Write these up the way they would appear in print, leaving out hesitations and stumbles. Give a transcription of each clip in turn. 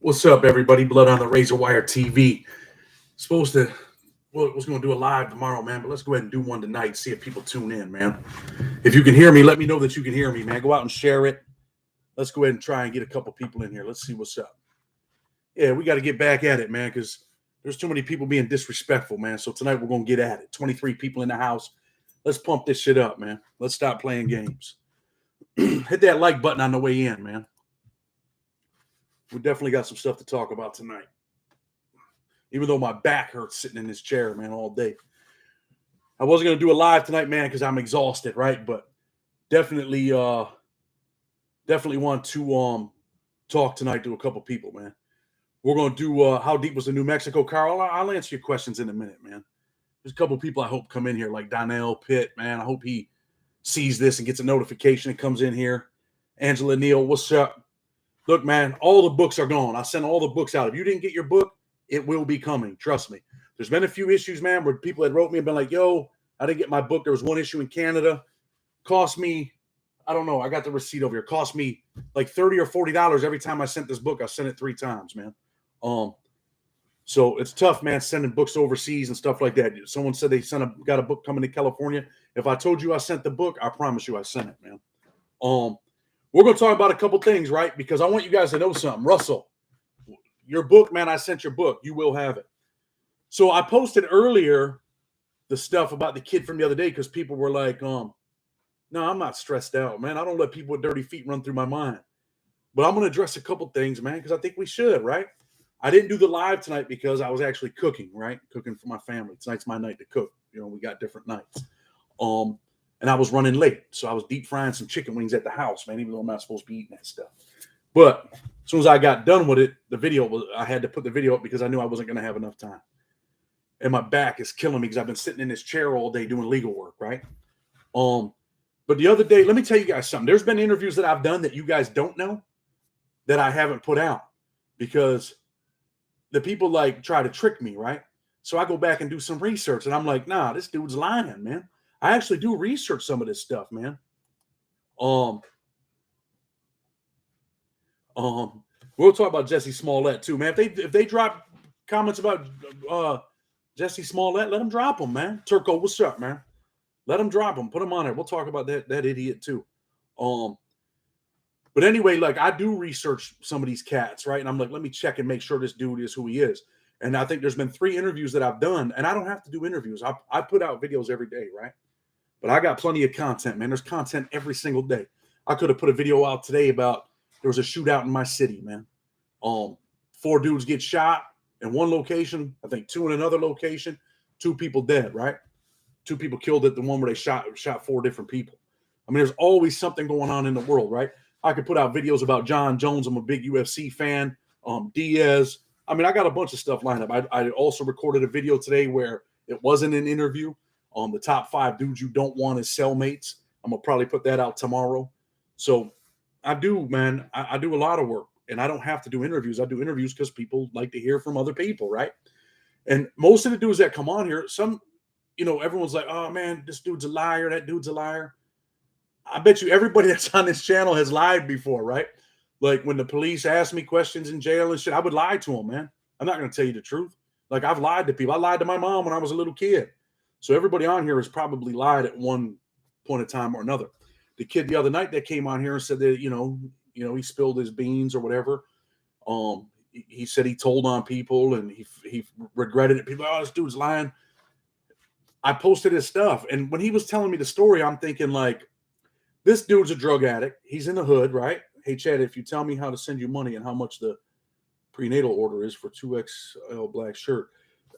What's up, everybody? Blood on the Razor Wire TV. Supposed to, well, was going to do a live tomorrow, man, but let's go ahead and do one tonight. See if people tune in, man. If you can hear me, let me know that you can hear me, man. Go out and share it. Let's go ahead and try and get a couple people in here. Let's see what's up. Yeah, we got to get back at it, man, because there's too many people being disrespectful, man. So tonight we're going to get at it. 23 people in the house. Let's pump this shit up, man. Let's stop playing games. Hit that like button on the way in, man. We definitely got some stuff to talk about tonight. Even though my back hurts sitting in this chair, man, all day. I wasn't going to do a live tonight, man, because I'm exhausted, right? But definitely want to talk tonight to a couple people, man. We're going to do how deep was the New Mexico car? I'll answer your questions in a minute, man. There's a couple people I hope come in here, like Donnell Pitt, man. I hope he sees this and gets a notification and comes in here. Angela Neal, what's up? Look, man, all the books are gone. I sent all the books out. If you didn't get your book, it will be coming. Trust me. There's been a few issues, man, where people had wrote me and been like, yo, I didn't get my book. There was one issue in Canada. Cost me, I don't know. I got the receipt over here. Cost me like $30 or $40 every time I sent this book. I sent it 3 times, man. So it's tough, man, sending books overseas and stuff like that. Someone said they got a book coming to California. If I told you I sent the book, I promise you I sent it, man. We're going to talk about a couple things, right? Because I want you guys to know something. Russell, your book, man, I sent your book. You will have it. So I posted earlier the stuff about the kid from the other day because people were like, no, I'm not stressed out, man. I don't let people with dirty feet run through my mind. But I'm going to address a couple things, man, because I think we should, right? I didn't do the live tonight because I was actually cooking, right? Cooking for my family. Tonight's my night to cook. You know, we got different nights. And I was running late. So I was deep frying some chicken wings at the house, man, even though I'm not supposed to be eating that stuff. But as soon as I got done with it, I had to put the video up because I knew I wasn't going to have enough time. And my back is killing me because I've been sitting in this chair all day doing legal work, right? But the other day, let me tell you guys something. There's been interviews that I've done that you guys don't know that I haven't put out because the people like try to trick me, right? So I go back and do some research and I'm like, nah, this dude's lying, man. I actually do research some of this stuff, man. We'll talk about Jessie Smollet too, man. If they drop comments about Jessie Smollet, let them drop them, man. Turco, what's up, man? Let them drop them. Put them on there. We'll talk about that idiot too. But anyway, like I do research some of these cats, right? And I'm like, let me check and make sure this dude is who he is. And I think there's been 3 interviews that I've done, and I don't have to do interviews. I put out videos every day, right? But I got plenty of content, man. There's content every single day. I could have put a video out today about there was a shootout in my city, man. 4 dudes get shot in one location. I think 2 in another location. 2 people dead, right? 2 people killed at the one where they shot 4 different people. I mean, there's always something going on in the world, right? I could put out videos about John Jones. I'm a big UFC fan. Diaz. I mean, I got a bunch of stuff lined up. I also recorded a video today where it wasn't an interview. The top 5 dudes you don't want as cellmates. I'm going to probably put that out tomorrow. So I do, man. I do a lot of work, and I don't have to do interviews. I do interviews because people like to hear from other people, right? And most of the dudes that come on here, everyone's like, oh, man, this dude's a liar. That dude's a liar. I bet you everybody that's on this channel has lied before, right? Like when the police ask me questions in jail and shit, I would lie to them, man. I'm not going to tell you the truth. Like I've lied to people. I lied to my mom when I was a little kid. So everybody on here has probably lied at one point in time or another. The kid the other night that came on here and said that, he spilled his beans or whatever. He said he told on people and he regretted it. People, oh, this dude's lying. I posted his stuff. And when he was telling me the story, I'm thinking like, this dude's a drug addict. He's in the hood, right? Hey, Chad, if you tell me how to send you money and how much the prenatal order is for 2XL black shirt,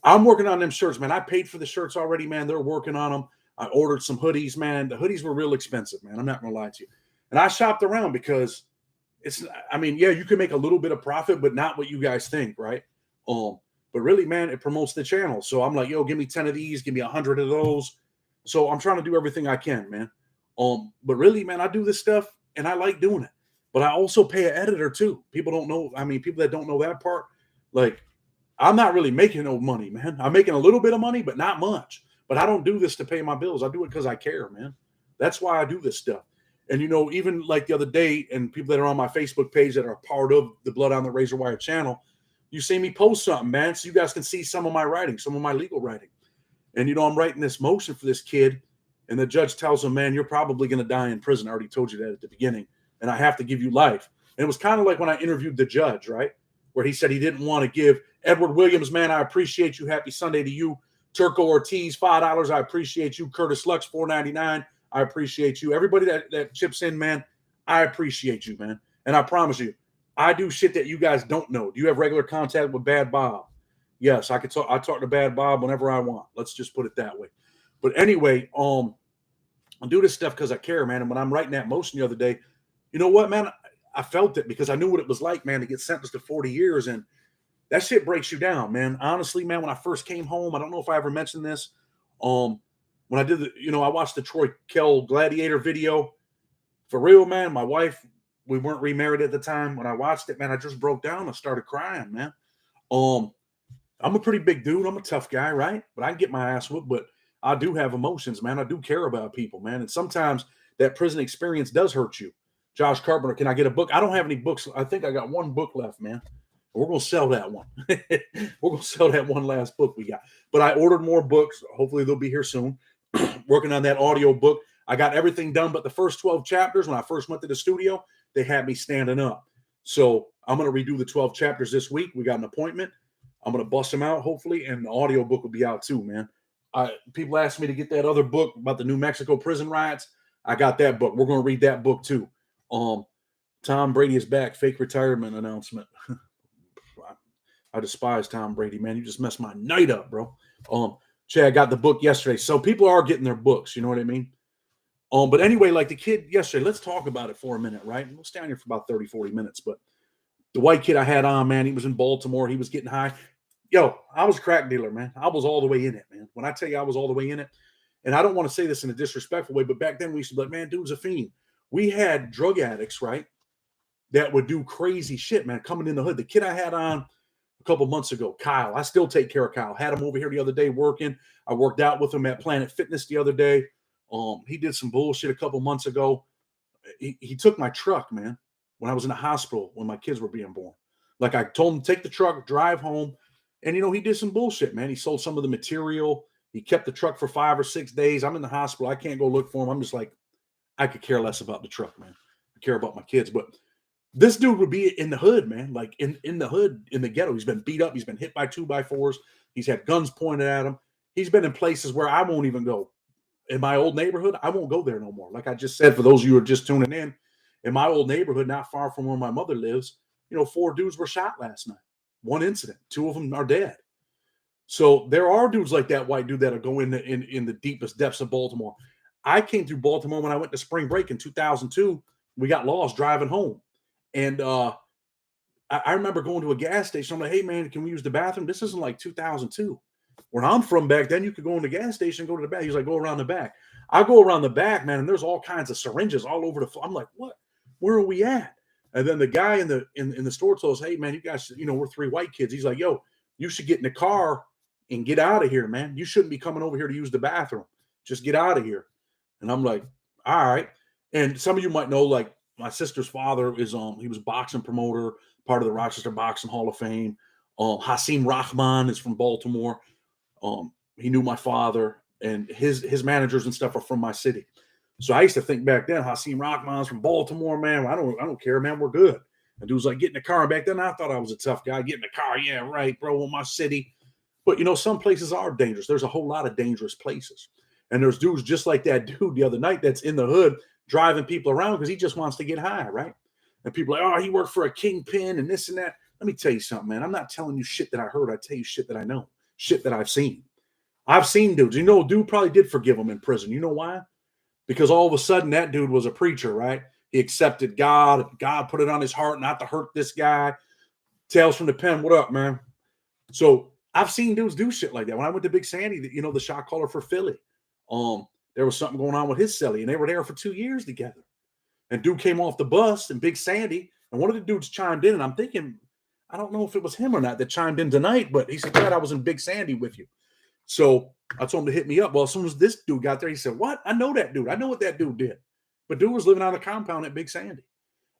I'm working on them shirts, man. I paid for the shirts already, man. They're working on them. I ordered some hoodies, man. The hoodies were real expensive, man. I'm not going to lie to you. And I shopped around because you can make a little bit of profit, but not what you guys think, right? But really, man, it promotes the channel. So I'm like, yo, give me 10 of these. Give me 100 of those. So I'm trying to do everything I can, man. But really, man, I do this stuff and I like doing it. But I also pay an editor too. People don't know. I mean, people that don't know that part, like I'm not really making no money, man. I'm making a little bit of money, but not much. But I don't do this to pay my bills. I do it because I care, man. That's why I do this stuff. And even like the other day, and people that are on my Facebook page that are part of the Blood on the Razor Wire channel, you see me post something, man, so you guys can see some of my writing, some of my legal writing. And I'm writing this motion for this kid, and the judge tells him, man, you're probably going to die in prison. I already told you that at the beginning, and I have to give you life. And it was kind of like when I interviewed the judge, right, where he said he didn't want to give Edward Williams, man, I appreciate you. Happy Sunday to you. Turco Ortiz, $5. I appreciate you. Curtis Lux, $4.99. I appreciate you. Everybody that chips in, man, I appreciate you, man. And I promise you, I do shit that you guys don't know. Do you have regular contact with Bad Bob? Yes, I talk to Bad Bob whenever I want. Let's just put it that way. But anyway, I do this stuff because I care, man. And when I'm writing that motion the other day, you know what, man? I felt it because I knew what it was like, man, to get sentenced to 40 years. And that shit breaks you down, man. Honestly, man, when I first came home, I don't know if I ever mentioned this. When I did I watched the Troy Kell Gladiator video. For real, man, my wife, we weren't remarried at the time. When I watched it, man, I just broke down. I started crying, man. I'm a pretty big dude. I'm a tough guy, right? But I can get my ass whooped, but I do have emotions, man. I do care about people, man. And sometimes that prison experience does hurt you. Josh Carpenter, can I get a book? I don't have any books. I think I got one book left, man. We're going to sell that one. We're going to sell that one last book we got. But I ordered more books. Hopefully they'll be here soon. Working on that audio book. I got everything done, but the first 12 chapters, when I first went to the studio, they had me standing up. So I'm going to redo the 12 chapters this week. We got an appointment. I'm going to bust them out, hopefully, and the audio book will be out too, man. People asked me to get that other book about the New Mexico prison riots. I got that book. We're going to read that book too. Tom Brady is back. Fake retirement announcement. I despise Tom Brady, man. You just messed my night up, bro. Chad got the book yesterday. So people are getting their books. You know what I mean? But anyway, like the kid yesterday, let's talk about it for a minute, right? We'll stay on here for about 30, 40 minutes. But the white kid I had on, man, he was in Baltimore. He was getting high. Yo, I was a crack dealer, man. I was all the way in it, man. When I tell you I was all the way in it, and I don't want to say this in a disrespectful way, but back then we used to be like, man, dude's a fiend. We had drug addicts, right, that would do crazy shit, man, coming in the hood. The kid I had on a couple months ago, Kyle, I still take care of Kyle. Had him over here the other day working. I worked out with him at Planet Fitness the other day. He did some bullshit a couple months ago. He took my truck, man, when I was in the hospital when my kids were being born. Like I told him, take the truck, drive home. And, he did some bullshit, man. He sold some of the material. He kept the truck for 5 or 6 days. I'm in the hospital. I can't go look for him. I'm just like, I could care less about the truck, man. I care about my kids. But this dude would be in the hood, man, like in the hood, in the ghetto. He's been beat up. He's been hit by 2x4s. He's had guns pointed at him. He's been in places where I won't even go. In my old neighborhood, I won't go there no more. Like I just said, for those of you who are just tuning in my old neighborhood, not far from where my mother lives, 4 dudes were shot last night. One incident. 2 of them are dead. So there are dudes like that white dude that'll go in the deepest depths of Baltimore. I came through Baltimore when I went to spring break in 2002. We got lost driving home. And I remember going to a gas station. I'm like, hey, man, can we use the bathroom? This isn't like 2002. Where I'm from back then, you could go in the gas station and go to the back. He's like, go around the back. I go around the back, man, and there's all kinds of syringes all over the floor. I'm like, what? Where are we at? And then the guy in the store told us, hey, man, you guys, we're 3 white kids. He's like, yo, you should get in the car and get out of here, man. You shouldn't be coming over here to use the bathroom. Just get out of here. And I'm like, all right. And some of you might know, like, my sister's father is he was a boxing promoter, part of the Rochester Boxing Hall of Fame. Hasim Rahman is from Baltimore. He knew my father, and his managers and stuff are from my city. So I used to think back then, Hasim Rahman's from Baltimore, man. I don't care, man. We're good. And dude was like, get in the car. And back then, I thought I was a tough guy. Get in the car. Yeah, right, bro, in my city. But, some places are dangerous. There's a whole lot of dangerous places. And there's dudes just like that dude the other night that's in the hood driving people around because he just wants to get high, right? And people are like, oh, he worked for a kingpin and this and that. Let me tell you something, man. I'm not telling you shit that I heard. I tell you shit that I know, shit that I've seen. I've seen dudes. Dude probably did forgive him in prison. You know why? Because all of a sudden that dude was a preacher, right? He accepted God. God put it on his heart not to hurt this guy. Tales from the pen. What up, man? So I've seen dudes do shit like that. When I went to Big Sandy, the shot caller for Philly, there was something going on with his celly, and they were there for 2 years together. And dude came off the bus in Big Sandy, and one of the dudes chimed in, and I'm thinking, I don't know if it was him or not that chimed in tonight, but he said, Dad, I was in Big Sandy with you. So I told him to hit me up. Well, as soon as this dude got there, he said, what? I know that dude. I know what that dude did. But dude was living on a compound at Big Sandy.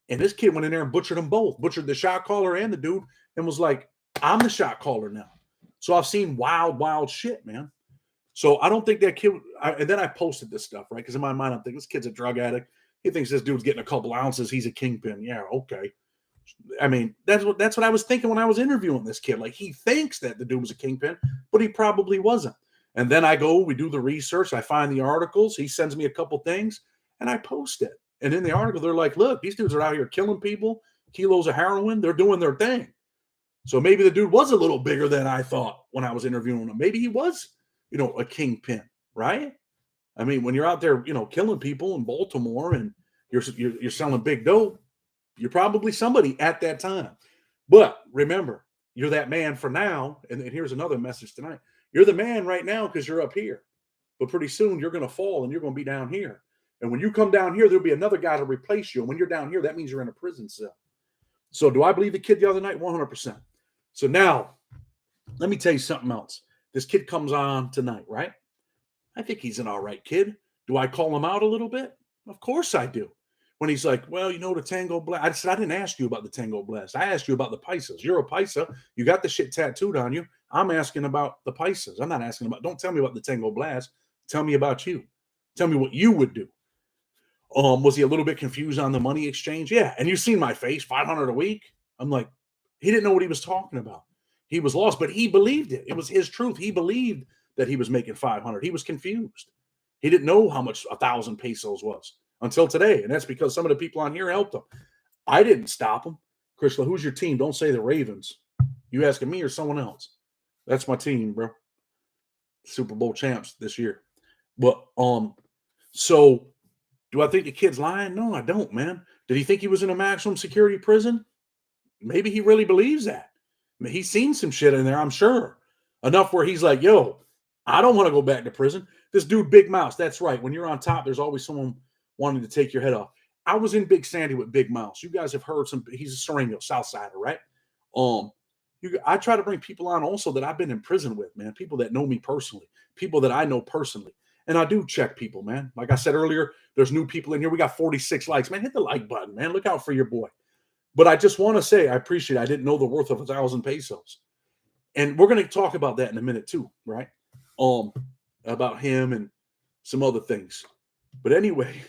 And this kid went in there and butchered them both, butchered the shot caller and the dude, and was like, I'm the shot caller now. So I've seen wild, wild shit, man. So I don't think that kid, and then I posted this stuff, right? Because in my mind, I'm thinking, this kid's a drug addict. He thinks this dude's getting a couple ounces. He's a kingpin. Yeah, okay. I mean, that's what I was thinking when I was interviewing this kid. Like, he thinks that the dude was a kingpin, but he probably wasn't. And then we do the research, I find the articles, he sends me a couple things, and I post it. And in the article, they're like, look, these dudes are out here killing people, kilos of heroin, they're doing their thing. So maybe the dude was a little bigger than I thought when I was interviewing him. Maybe he was, a kingpin, right? I mean, when you're out there, killing people in Baltimore and you're selling big dope, you're probably somebody at that time. But remember, you're that man for now. And here's another message tonight. You're the man right now because you're up here. But pretty soon you're going to fall and you're going to be down here. And when you come down here, there'll be another guy to replace you. And when you're down here, that means you're in a prison cell. So do I believe the kid the other night? 100%. So now, let me tell you something else. This kid comes on tonight, right? I think he's an all right kid. Do I call him out a little bit? Of course I do. When he's like, well, the Tango Blast. I said, I didn't ask you about the Tango Blast. I asked you about the Paisas. You're a Paisa. You got the shit tattooed on you. I'm asking about the Paisas. I'm not asking about, don't tell me about the Tango Blast. Tell me about you. Tell me what you would do. Was he a little bit confused on the money exchange? Yeah. And you've seen my face, 500 a week. I'm like, he didn't know what he was talking about. He was lost, but he believed it. It was his truth. He believed that he was making 500. He was confused. He didn't know how much 1,000 pesos was until today. And that's because some of the people on here helped him. I didn't stop him. Krishla, who's your team? Don't say the Ravens. You asking me or someone else? That's my team, bro. Super Bowl champs this year. But so do I think the kid's lying? No, I don't, man. Did he think he was in a maximum security prison? Maybe he really believes that. I mean, he's seen some shit in there, I'm sure. Enough where he's like, yo, I don't want to go back to prison. This dude, Big Mouse, that's right. When you're on top, there's always someone wanting to take your head off. I was in Big Sandy with Big Mouse. You guys have heard he's a Sereno, Southsider, right? I try to bring people on also that I've been in prison with, man. People that know me personally, people that I know personally. And I do check people, man. Like I said earlier, there's new people in here. We got 46 likes. Man, hit the like button, man. Look out for your boy. But I just want to say, I appreciate it. I didn't know the worth of 1,000 pesos. And we're going to talk about that in a minute too, right? About him and some other things. But anyway,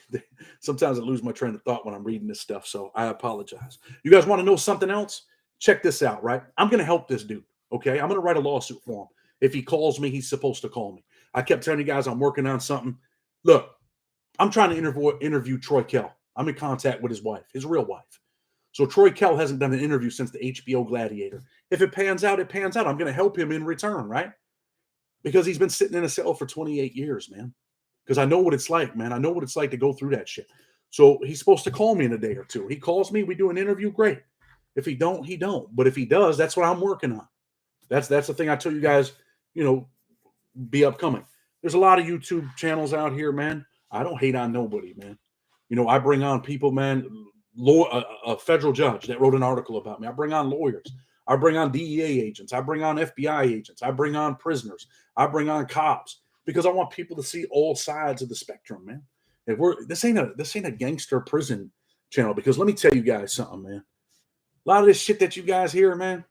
sometimes I lose my train of thought when I'm reading this stuff, so I apologize. You guys want to know something else? Check this out, right? I'm going to help this dude, okay? I'm going to write a lawsuit for him. If he calls me, he's supposed to call me. I kept telling you guys I'm working on something. Look, I'm trying to interview Troy Kell. I'm in contact with his wife, his real wife. So Troy Kell hasn't done an interview since the HBO Gladiator. If it pans out, it pans out. I'm going to help him in return, right? Because he's been sitting in a cell for 28 years, man. Because I know what it's like, man. I know what it's like to go through that shit. So he's supposed to call me in a day or two. He calls me, we do an interview, great. If he don't, he don't. But if he does, that's what I'm working on. That's the thing I tell you guys, be upcoming. There's a lot of YouTube channels out here, man. I don't hate on nobody, man. I bring on people, man. A federal judge that wrote an article about me. I bring on lawyers. I bring on DEA agents. I bring on FBI agents. I bring on prisoners. I bring on cops because I want people to see all sides of the spectrum, man. This ain't a gangster prison channel, because let me tell you guys something, man. A lot of this shit that you guys hear, man.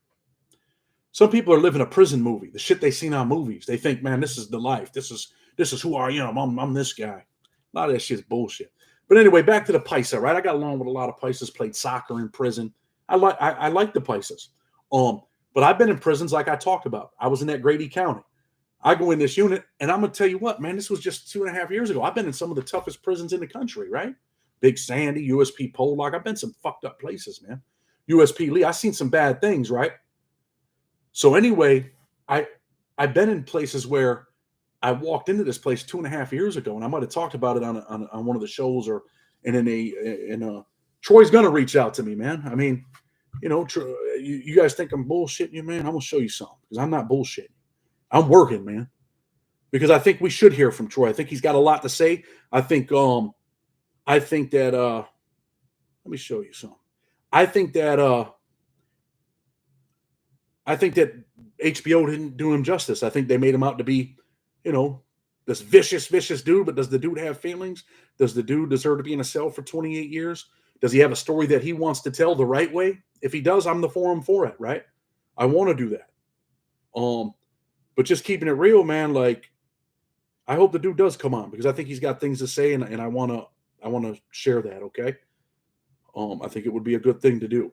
Some people are living a prison movie. The shit they seen on movies. They think, man, this is the life. This is who I am. I'm this guy. A lot of that shit is bullshit. But anyway, back to the Paisa, right? I got along with a lot of Paisas, played soccer in prison. I like the Paisas. But I've been in prisons like I talked about. I was in that Grady County. I go in this unit, and I'm going to tell you what, man, this was just 2.5 years ago. I've been in some of the toughest prisons in the country, right? Big Sandy, USP Pollock. I've been some fucked up places, man. USP Lee. I've seen some bad things, right? So anyway, I've been in places where I walked into this place 2.5 years ago, and I might have talked about it on one of the shows, or Troy's gonna reach out to me, man. I mean, you guys think I'm bullshitting you, man? I'm gonna show you something, because I'm not bullshitting. I'm working, man, because I think we should hear from Troy. I think he's got a lot to say. I think that let me show you something. I think that I think that HBO didn't do him justice. I think they made him out to be, this vicious, vicious dude. But does the dude have feelings? Does the dude deserve to be in a cell for 28 years? Does he have a story that he wants to tell the right way? If he does, I'm the forum for it, right? I want to do that. But just keeping it real, man, like, I hope the dude does come on, because I think he's got things to say, and I want to share that, okay? I think it would be a good thing to do.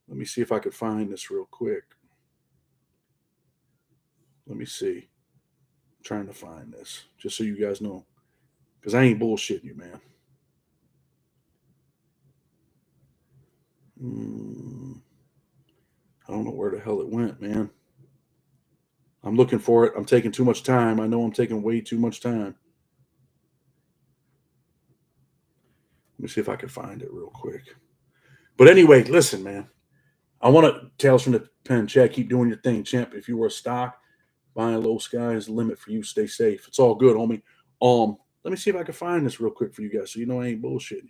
Let me see if I could find this real quick. Let me see. I'm trying to find this, just so you guys know, because I ain't bullshitting you, man. I don't know where the hell it went, man. I'm looking for it. I'm taking too much time. I know I'm taking way too much time. Let me see if I can find it real quick. But anyway, listen, man. I want to, Tales from the Pen, Chad, keep doing your thing, champ. If you were a stock, buying low, sky is the limit for you. Stay safe. It's all good, homie. Let me see if I can find this real quick for you guys, so you know I ain't bullshitting.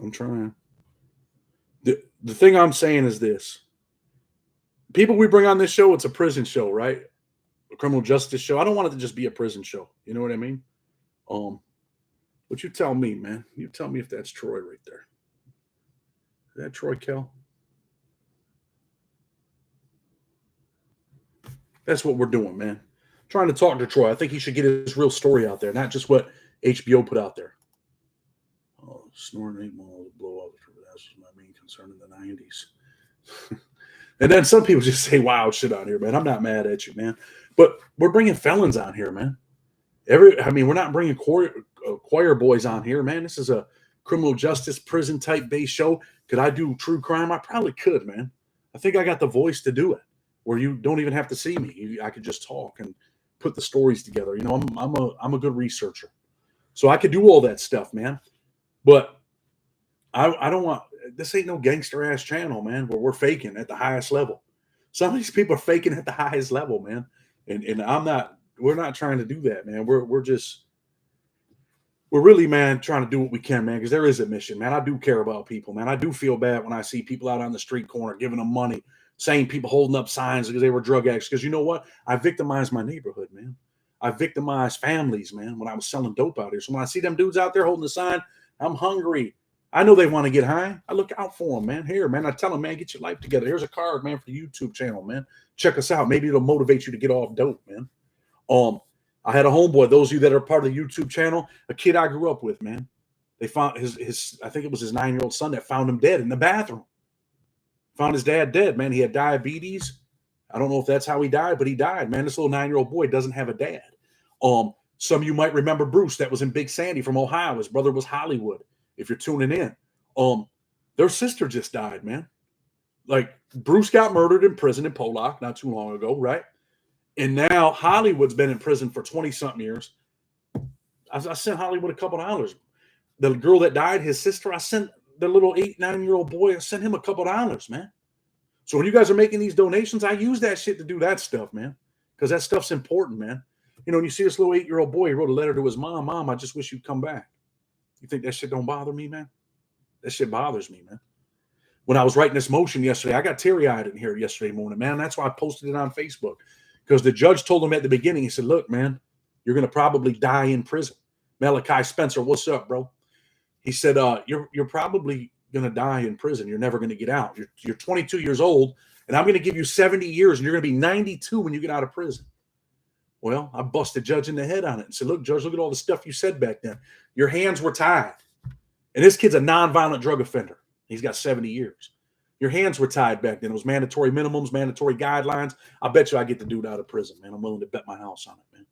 I'm trying. The thing I'm saying is this. People we bring on this show, it's a prison show, right? A criminal justice show. I don't want it to just be a prison show. You know what I mean? But you tell me, man. You tell me if that's Troy right there. Is that Troy Kell? That's what we're doing, man. Trying to talk to Troy. I think he should get his real story out there, not just what HBO put out there. Oh, snoring 8 miles to blow up. That was my main concern in the 90s. And then some people just say wild shit on here, man. I'm not mad at you, man. But we're bringing felons on here, man. We're not bringing choir boys on here, man. This is a criminal justice prison type based show. Could I do true crime? I probably could, man. I think I got the voice to do it, where you don't even have to see me. I could just talk and put the stories together. I'm a good researcher, so I could do all that stuff, man. But I don't want, this ain't no gangster ass channel, man, where we're faking at the highest level. Some of these people are faking at the highest level, man. And we're not trying to do that, man. We're really, man, trying to do what we can, man, because there is a mission, man. I do care about people, man. I do feel bad when I see people out on the street corner giving them money, saying people holding up signs because they were drug addicts. Because you know what? I victimized my neighborhood, man. I victimized families, man, when I was selling dope out here. So when I see them dudes out there holding the sign, I'm hungry. I know they want to get high. I look out for them, man. Here, man, I tell them, man, get your life together. Here's a card, man, for the YouTube channel, man. Check us out. Maybe it'll motivate you to get off dope, man. I had a homeboy, those of you that are part of the YouTube channel, a kid I grew up with, man. They found his I think it was his 9-year-old son that found him dead in the bathroom. Found his dad dead, man. He had diabetes. I don't know if that's how he died, but he died, man. This little 9-year-old boy doesn't have a dad. Some of you might remember Bruce, that was in Big Sandy from Ohio. His brother was Hollywood, if you're tuning in. Their sister just died, man. Like, Bruce got murdered in prison in Pollock not too long ago, right? And now Hollywood's been in prison for 20-something years. I sent Hollywood a couple of dollars. The girl that died, his sister, I sent the little 8-9-year-old boy, I sent him a couple of dollars, man. So when you guys are making these donations, I use that shit to do that stuff, man, because that stuff's important, man. When you see this little 8-year-old boy, he wrote a letter to his mom. Mom, I just wish you'd come back. You think that shit don't bother me, man? That shit bothers me, man. When I was writing this motion yesterday, I got teary-eyed in here yesterday morning, man. That's why I posted it on Facebook, because the judge told him at the beginning, he said, look, man, you're going to probably die in prison. Malachi Spencer, what's up, bro? He said, you're probably going to die in prison. You're never going to get out. You're 22 years old, and I'm going to give you 70 years, and you're going to be 92 when you get out of prison. Well, I busted Judge in the head on it and said, look, Judge, look at all the stuff you said back then. Your hands were tied. And this kid's a nonviolent drug offender. He's got 70 years. Your hands were tied back then. It was mandatory minimums, mandatory guidelines. I bet you I get the dude out of prison, man. I'm willing to bet my house on it, man.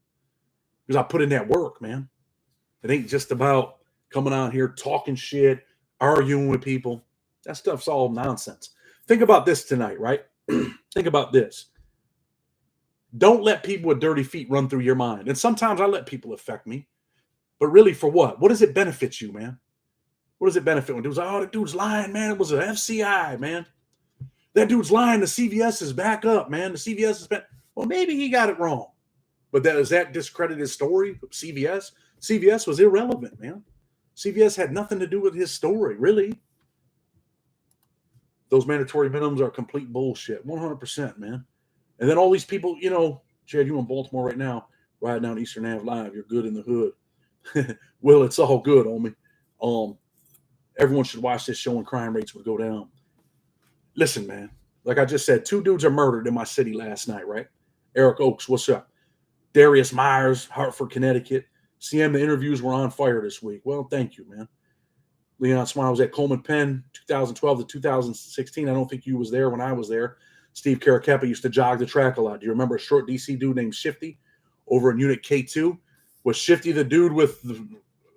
Because I put in that work, man. It ain't just about coming out here talking shit, arguing with people. That stuff's all nonsense. Think about this tonight, right? Think about this. Don't let people with dirty feet run through your mind. And sometimes I let people affect me. But really, for what? What does it benefit you, man? What does it benefit when dudes like, oh, that dude's lying, man. It was an FCI, man. That dude's lying. The CVS is back up, man. The CVS is back. Well, maybe he got it wrong. But does that discredit his story of CVS? CVS was irrelevant, man. CVS had nothing to do with his story, really. Those mandatory minimums are complete bullshit. 100%, man. And then all these people, you know, Chad, you in Baltimore right now, riding down Eastern Ave Live. You're good in the hood. Well, it's all good, homie. Everyone should watch this show and crime rates would go down. Listen, man, like I just said, 2 dudes are murdered in my city last night, right? Eric Oaks, what's up? Darius Myers, Hartford, Connecticut. CM, the interviews were on fire this week. Well, thank you, man. Leon Smile was at Coleman Penn, 2012 to 2016. I don't think you was there when I was there. Steve Caracappa used to jog the track a lot. Do you remember a short DC dude named Shifty over in Unit K2? Was Shifty the dude with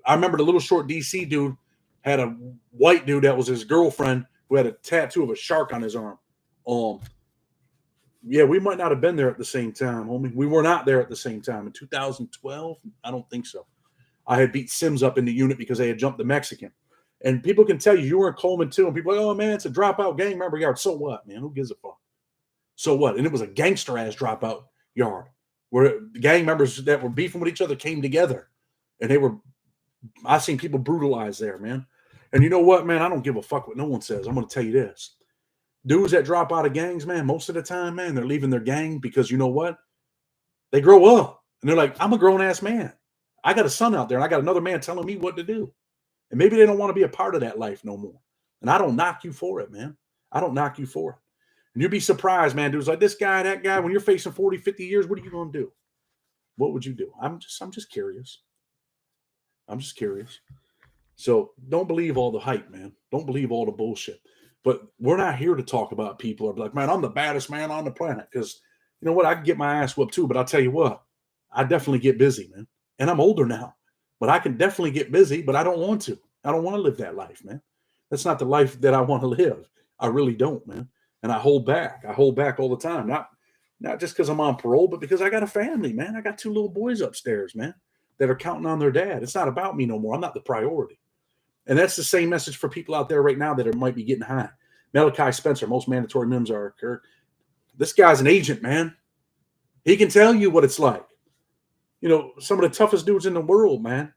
I remember the little short DC dude had a white dude that was his girlfriend who had a tattoo of a shark on his arm. Yeah, we might not have been there at the same time, homie. We were not there at the same time. In 2012, I don't think so. I had beat Sims up in the unit because they had jumped the Mexican. And people can tell you were in Coleman too. And people are like, oh, man, it's a dropout gang member yard. So what, man? Who gives a fuck? So what? And it was a gangster-ass dropout yard where the gang members that were beefing with each other came together. And I've seen people brutalized there, man. And you know what, man? I don't give a fuck what no one says. I'm going to tell you this. Dudes that drop out of gangs, man, most of the time, man, they're leaving their gang because you know what? They grow up. And they're like, I'm a grown-ass man. I got a son out there, and I got another man telling me what to do. And maybe they don't want to be a part of that life no more. And I don't knock you for it, man. I don't knock you for it. And you'd be surprised, man. Dudes like this guy, that guy, when you're facing 40, 50 years, what are you going to do? What would you do? I'm just curious. I'm just curious. So don't believe all the hype, man. Don't believe all the bullshit. But we're not here to talk about people or be like, man, I'm the baddest man on the planet. Because you know what? I can get my ass whooped too. But I'll tell you what, I definitely get busy, man. And I'm older now. But I can definitely get busy, but I don't want to. I don't want to live that life, man. That's not the life that I want to live. I really don't, man. And I hold back. I hold back all the time. Not just because I'm on parole, but because I got a family, man. I got 2 little boys upstairs, man, that are counting on their dad. It's not about me no more. I'm not the priority. And that's the same message for people out there right now that might be getting high. Malachi Spencer, most mandatory minimums are occurred. This guy's an agent, man. He can tell you what it's like. You know, some of the toughest dudes in the world, man,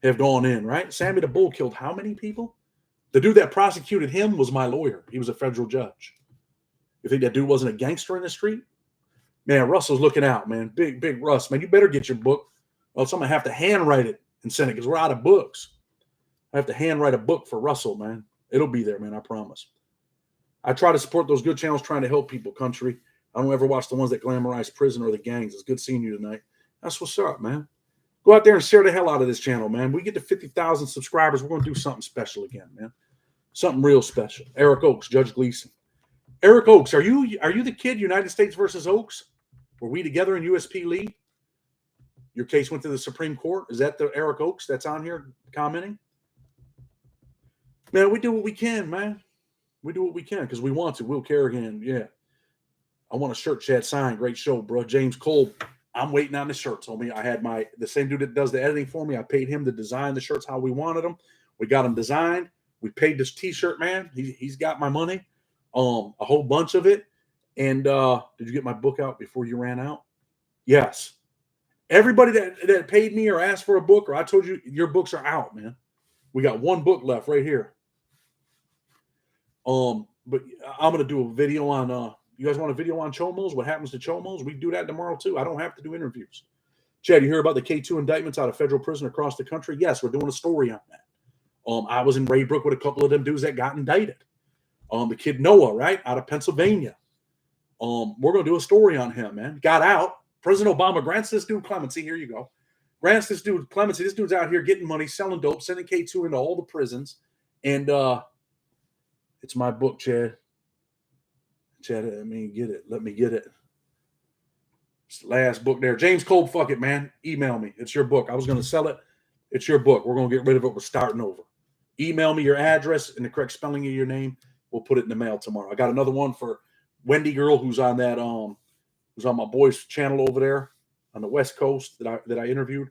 have gone in, right? Sammy the Bull killed how many people? The dude that prosecuted him was my lawyer. He was a federal judge. You think that dude wasn't a gangster in the street? Man, Russell's looking out, man. Big Russ, man. You better get your book, or else I'm going to have to handwrite it and send it because we're out of books. I have to handwrite a book for Russell, man. It'll be there, man. I promise. I try to support those good channels trying to help people, country. I don't ever watch the ones that glamorize prison or the gangs. It's good seeing you tonight. That's what's up, man. Go out there and share the hell out of this channel, man. We get to 50,000 subscribers. We're going to do something special again, man. Something real special. Eric Oaks, Judge Gleason. Eric Oaks, are you the kid, United States versus Oaks? Were we together in USP Lee? Your case went to the Supreme Court. Is that the Eric Oaks that's on here commenting? Man, we do what we can, man. We do what we can because we want to. Will Kerrigan, yeah. I want a shirt Chad signed. Great show, bro. James Cole. I'm waiting on the shirts, homie. I had the same dude that does the editing for me. I paid him to design the shirts how we wanted them. We got them designed. We paid this T-shirt, man. He's got my money, a whole bunch of it. And did you get my book out before you ran out? Yes. Everybody that paid me or asked for a book, or I told you your books are out, man. We got 1 book left right here. But I'm gonna do a video on. You guys want a video on Chomos? What happens to Chomos? We can do that tomorrow too. I don't have to do interviews. Chad, you hear about the K2 indictments out of federal prison across the country? Yes, we're doing a story on that. I was in Raybrook with a couple of them dudes that got indicted. The kid Noah, right, out of Pennsylvania. We're gonna do a story on him, man. Got out. President Obama grants this dude clemency. Here you go. Grants this dude clemency. This dude's out here getting money, selling dope, sending K2 into all the prisons. And it's my book, Chad. Chad, let me get it. Let me get it. It's the last book there. James Cole, fuck it, man. Email me. It's your book. I was going to sell it. It's your book. We're going to get rid of it. We're starting over. Email me your address and the correct spelling of your name. We'll put it in the mail tomorrow. I got another one for Wendy Girl, who's on that, who's on my boy's channel over there on the West Coast that I interviewed.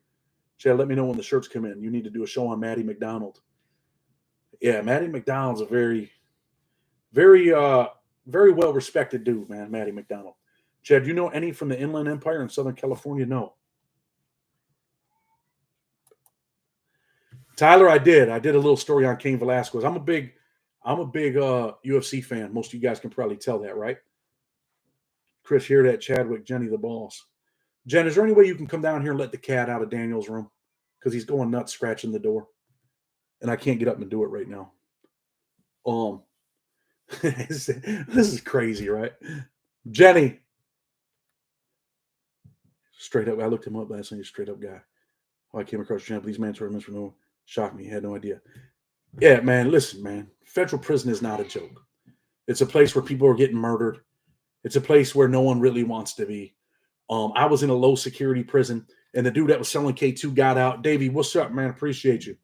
Chad, let me know when the shirts come in. You need to do a show on Maddie McDonald. Yeah, Maddie McDonald's a very, very well-respected dude, man, Maddie McDonald. Chad, do you know any from the Inland Empire in Southern California? No. Tyler, I did. I did a little story on Cain Velasquez. I'm a big I'm a big UFC fan. Most of you guys can probably tell that, right? Chris, hear that? Chadwick, Jenny, the boss. Jen, is there any way you can come down here and let the cat out of Daniel's room? Because he's going nuts scratching the door. And I can't get up and do it right now. This is crazy, right? Jenny. Straight up, I looked him up last night. He's a straight up guy. I came across Japanese man tournaments for no shocked me. Had no idea. Yeah, man, listen, man. Federal prison is not a joke. It's a place where people are getting murdered. It's a place where no one really wants to be. I was in a low security prison, and the dude that was selling K2 got out. Davey, what's up, man? Appreciate you.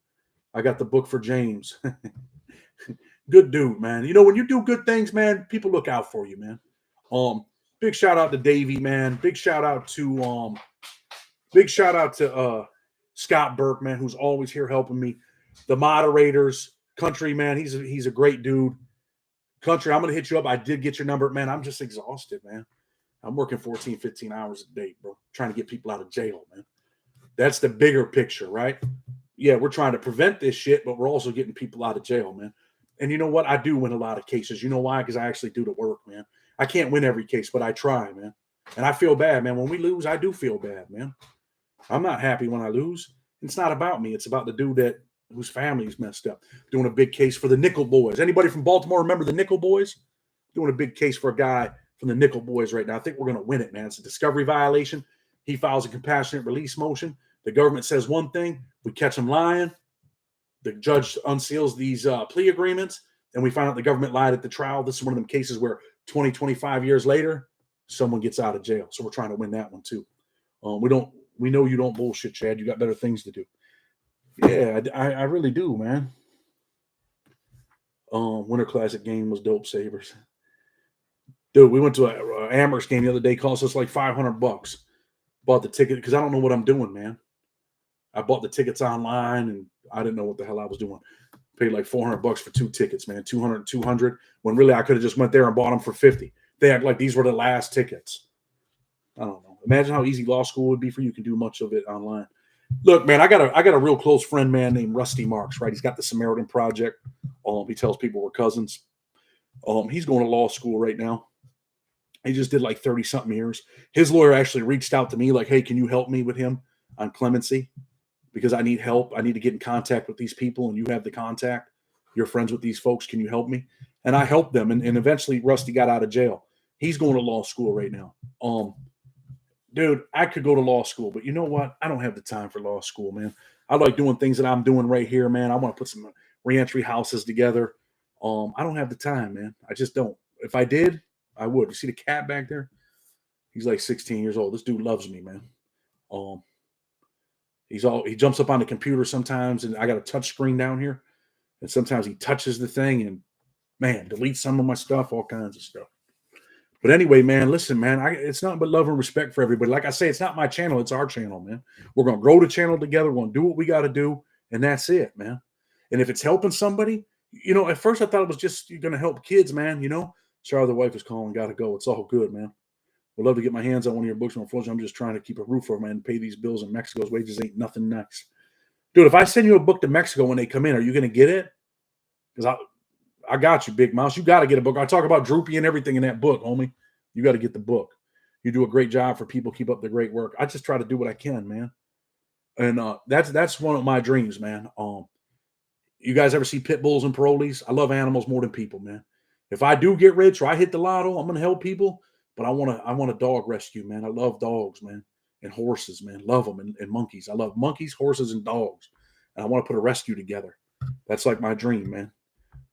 I got the book for James. Good dude, man. You know, when you do good things, man, people look out for you, man. Big shout out to Davey, man. Big shout out to Scott Burke, man, who's always here helping me. The moderators, Country, man, he's a great dude. Country, I'm going to hit you up. I did get your number. Man, I'm just exhausted, man. I'm working 14, 15 hours a day, bro, trying to get people out of jail, man. That's the bigger picture, right? Yeah, we're trying to prevent this shit, but we're also getting people out of jail, man. And you know what? I do win a lot of cases. You know why? Because I actually do the work, man. I can't win every case, but I try, man. And I feel bad, man. When we lose, I do feel bad, man. I'm not happy when I lose. It's not about me. It's about the dude whose family's messed up. Doing a big case for the Nickel Boys. Anybody from Baltimore remember the Nickel Boys? Doing a big case for a guy from the Nickel Boys right now. I think we're going to win it, man. It's a discovery violation. He files a compassionate release motion. The government says one thing. We catch him lying. The judge unseals these plea agreements, and we find out the government lied at the trial. This is one of them cases where 20, 25 years later, someone gets out of jail. So we're trying to win that one too. We know you don't bullshit, Chad. You got better things to do. Yeah, I really do, man. Winter Classic game was dope, Sabres. Dude, we went to a Amherst game the other day. Cost us like $500. Bought the ticket because I don't know what I'm doing, man. I bought the tickets online and I didn't know what the hell I was doing. Paid like $400 for 2 tickets, man. 200, when really I could have just went there and bought them for 50. They act like these were the last tickets. I don't know. Imagine how easy law school would be for you. You can do much of it online. Look, man, I got a real close friend, man, named Rusty Marks, right? He's got the Samaritan Project. He tells people we're cousins. He's going to law school right now. He just did like 30-something years. His lawyer actually reached out to me like, hey, can you help me with him on clemency? Because I need help. I need to get in contact with these people, and you have the contact. You're friends with these folks. Can you help me? And I helped them, and eventually Rusty got out of jail. He's going to law school right now. Dude, I could go to law school, but you know what? I don't have the time for law school, man. I like doing things that I'm doing right here, man. I want to put some reentry houses together. I don't have the time, man. I just don't. If I did, I would. You see the cat back there? He's like 16 years old. This dude loves me, man. He jumps up on the computer sometimes, and I got a touch screen down here, and sometimes he touches the thing and, man, deletes some of my stuff, all kinds of stuff. But anyway, man, listen, man, it's nothing but love and respect for everybody. Like I say, it's not my channel. It's our channel, man. We're going to grow the channel together. We're going to do what we got to do, and that's it, man. And if it's helping somebody, you know, at first I thought it was just you're going to help kids, man, you know. Sorry, the wife is calling. Got to go. It's all good, man. Would love to get my hands on one of your books. Unfortunately, I'm just trying to keep a roof over my head and pay these bills in Mexico's wages ain't nothing nice. Dude, if I send you a book to Mexico when they come in, are you going to get it? Because I got you, Big Mouse. You got to get a book. I talk about Droopy and everything in that book, homie. You got to get the book. You do a great job for people. Keep up the great work. I just try to do what I can, man. And that's one of my dreams, man. You guys ever see pit bulls and parolees? I love animals more than people, man. If I do get rich or I hit the lotto, I'm going to help people. But I want a dog rescue, man. I love dogs, man, and horses, man. Love them and monkeys. I love monkeys, horses, and dogs. And I want to put a rescue together. That's like my dream, man.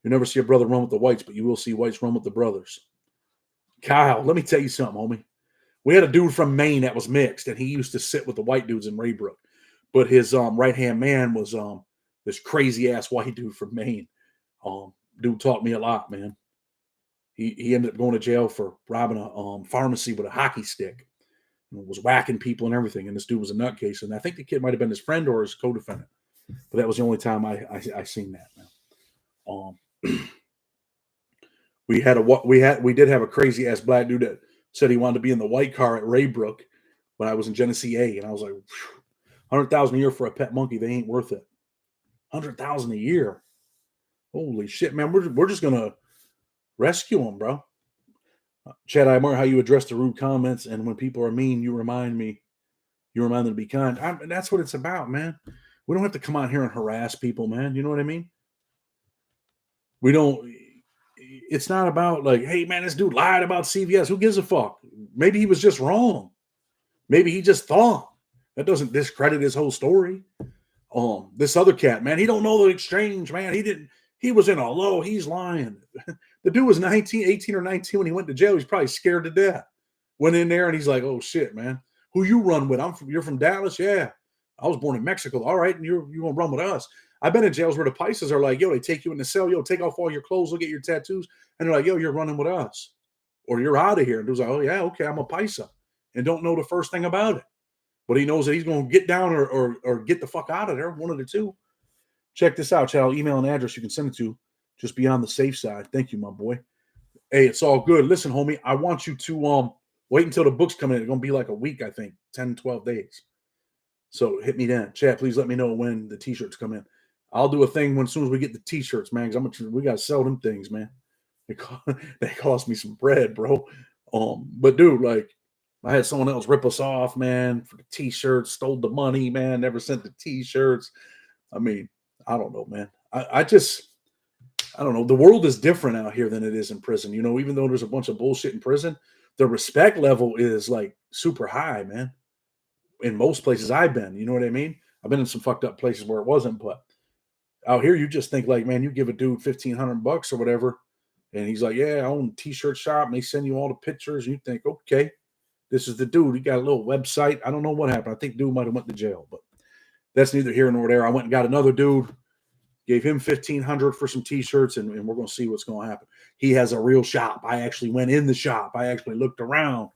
You never see a brother run with the whites, but you will see whites run with the brothers. Kyle, let me tell you something, homie. We had a dude from Maine that was mixed, and he used to sit with the white dudes in Raybrook. But his right-hand man was this crazy-ass white dude from Maine. Dude taught me a lot, man. He ended up going to jail for robbing a pharmacy with a hockey stick and was whacking people and everything. And this dude was a nutcase. And I think the kid might have been his friend or his co-defendant. But that was the only time I seen that. We did have a crazy ass black dude that said he wanted to be in the white car at Raybrook when I was in Genesee A. And I was like, $100,000 a year for a pet monkey, they ain't worth it. $100,000 a year. Holy shit, man. We're just gonna rescue him, bro. Chad, I admire how you address the rude comments, and when people are mean, you remind them to be kind. That's what it's about, man. We don't have to come out here and harass people, man. You know what I mean? We don't. It's not about like, hey, man, this dude lied about CVS. Who gives a fuck? Maybe he was just wrong. Maybe he just thought. That doesn't discredit his whole story. This other cat, man, he don't know the exchange, man. He was in a low. He's lying. The dude was 18 or 19 when he went to jail. He's probably scared to death. Went in there and he's like, oh shit, man. Who you run with? You're from Dallas? Yeah. I was born in Mexico. All right, and you're gonna run with us. I've been in jails where the Pisces are like, yo, they take you in the cell, yo, take off all your clothes, look at your tattoos, and they're like, yo, you're running with us. Or you're out of here. And dude's like, oh yeah, okay, I'm a Paisa. And don't know the first thing about it. But he knows that he's going to get down or get the fuck out of there. One of the two. Check this out, Chad. Email and address you can send it to. Just be on the safe side. Thank you, my boy. Hey, it's all good. Listen, homie, I want you to wait until the books come in. It's going to be like a week, I think. 10, 12 days. So hit me then. Chad, please let me know when the t-shirts come in. I'll do a thing as soon as we get the t-shirts, man, because we got to sell them things, man. They cost me some bread, bro. But dude, like, I had someone else rip us off, man, for the t-shirts, stole the money, man, never sent the t-shirts. I mean, I don't know, man. I don't know. The world is different out here than it is in prison. You know, even though there's a bunch of bullshit in prison, the respect level is like super high, man. In most places I've been, you know what I mean? I've been in some fucked up places where it wasn't, but out here you just think like, man, you give a dude $1,500 or whatever, and he's like, yeah, I own a t-shirt shop, and they send you all the pictures, and you think, okay. This is the dude. He got a little website. I don't know what happened. I think dude might have went to jail, but that's neither here nor there. I went and got another dude, gave him $1,500 for some t-shirts, and we're going to see what's going to happen. He has a real shop. I actually went in the shop. I actually looked around.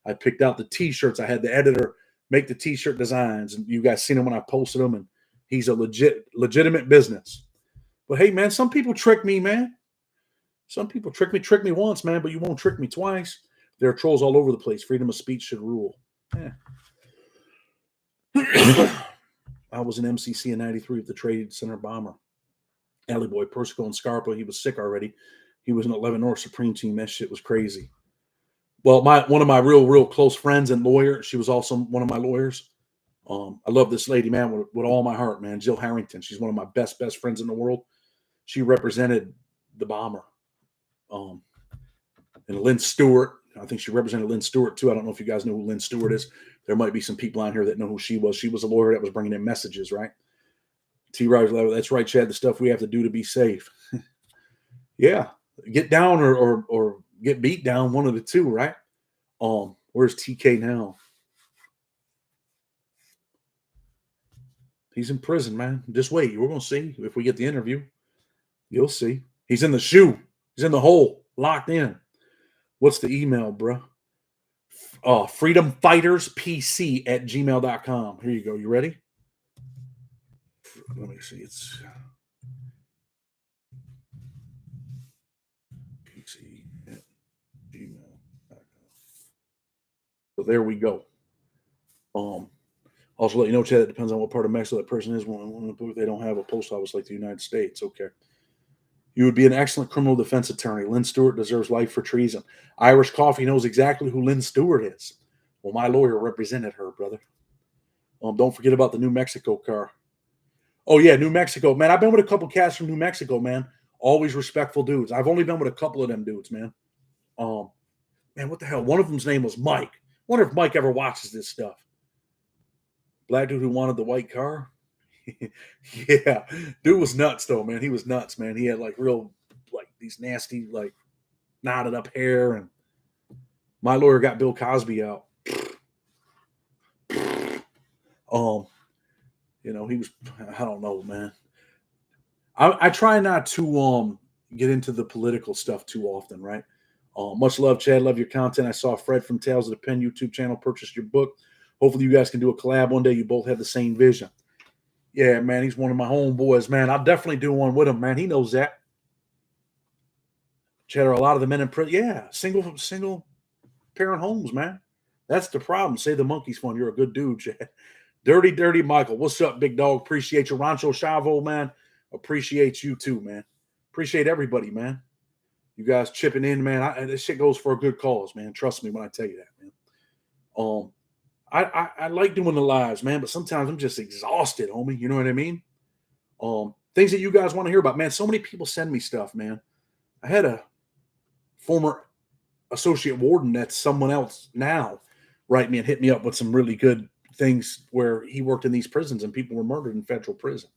I picked out the t-shirts. I had the editor make the t-shirt designs, and you guys seen him when I posted them, and he's a legitimate business. But hey, man, some people trick me, man. Some people trick me once, man, but you won't trick me twice. There are trolls all over the place. Freedom of speech should rule. Yeah. I was an MCC in 93 with the Trade Center bomber. Alley Boy, Persico, and Scarpa. He was sick already. He was an 11 North Supreme Team. That shit was crazy. Well, one of my real close friends and lawyer, she was also one of my lawyers. I love this lady, man, with all my heart, man. Jill Harrington. She's one of my best friends in the world. She represented the bomber. And Lynn Stewart. I think she represented Lynn Stewart, too. I don't know if you guys know who Lynn Stewart is. There might be some people on here that know who she was. She was a lawyer that was bringing in messages, right? T-Rogers, that's right, Chad, the stuff we have to do to be safe. Yeah. Get down or get beat down, one of the two, right? Where's TK now? He's in prison, man. Just wait. We're going to see if we get the interview. You'll see. He's in the shoe. He's in the hole, locked in. What's the email, bro? freedomfighterspc@gmail.com. Here you go. You ready? Let me see. It's pc@gmail.com. So there we go. Also let you know, Chad, it depends on what part of Mexico that person is. When they don't have a post office like the United States. Okay. You would be an excellent criminal defense attorney. Lynn Stewart deserves life for treason. Irish Coffee knows exactly who Lynn Stewart is. Well, my lawyer represented her, brother. Don't forget about the New Mexico car. Oh, yeah, New Mexico. Man, I've been with a couple cats from New Mexico, man. Always respectful dudes. I've only been with a couple of them dudes, man. Man, what the hell? One of them's name was Mike. Wonder if Mike ever watches this stuff. Black dude who wanted the white car. Yeah, dude was nuts though, man. He was nuts, man. He had like these nasty, like knotted up hair, and my lawyer got Bill Cosby out. You know, he was, I don't know, man. I try not to get into the political stuff too often, right? Much love, Chad. Love your content. I saw Fred from Tales of the Pen YouTube channel purchased your book. Hopefully you guys can do a collab one day. You both have the same vision. Yeah, man, he's one of my homeboys, man. I'll definitely do one with him, man. He knows that. Cheddar, a lot of the men in prison. Yeah, single parent homes, man. That's the problem. Say the monkey's fun. You're a good dude, Chad. Dirty Michael. What's up, big dog? Appreciate you. Rancho Chavo, man. Appreciate you too, man. Appreciate everybody, man. You guys chipping in, man. This shit goes for a good cause, man. Trust me when I tell you that, man. I like doing the lives, man, but sometimes I'm just exhausted, homie. You know what I mean? Things that you guys want to hear about, man. So many people send me stuff, man. I had a former associate warden that's someone else now write me and hit me up with some really good things where he worked in these prisons and people were murdered in federal prison.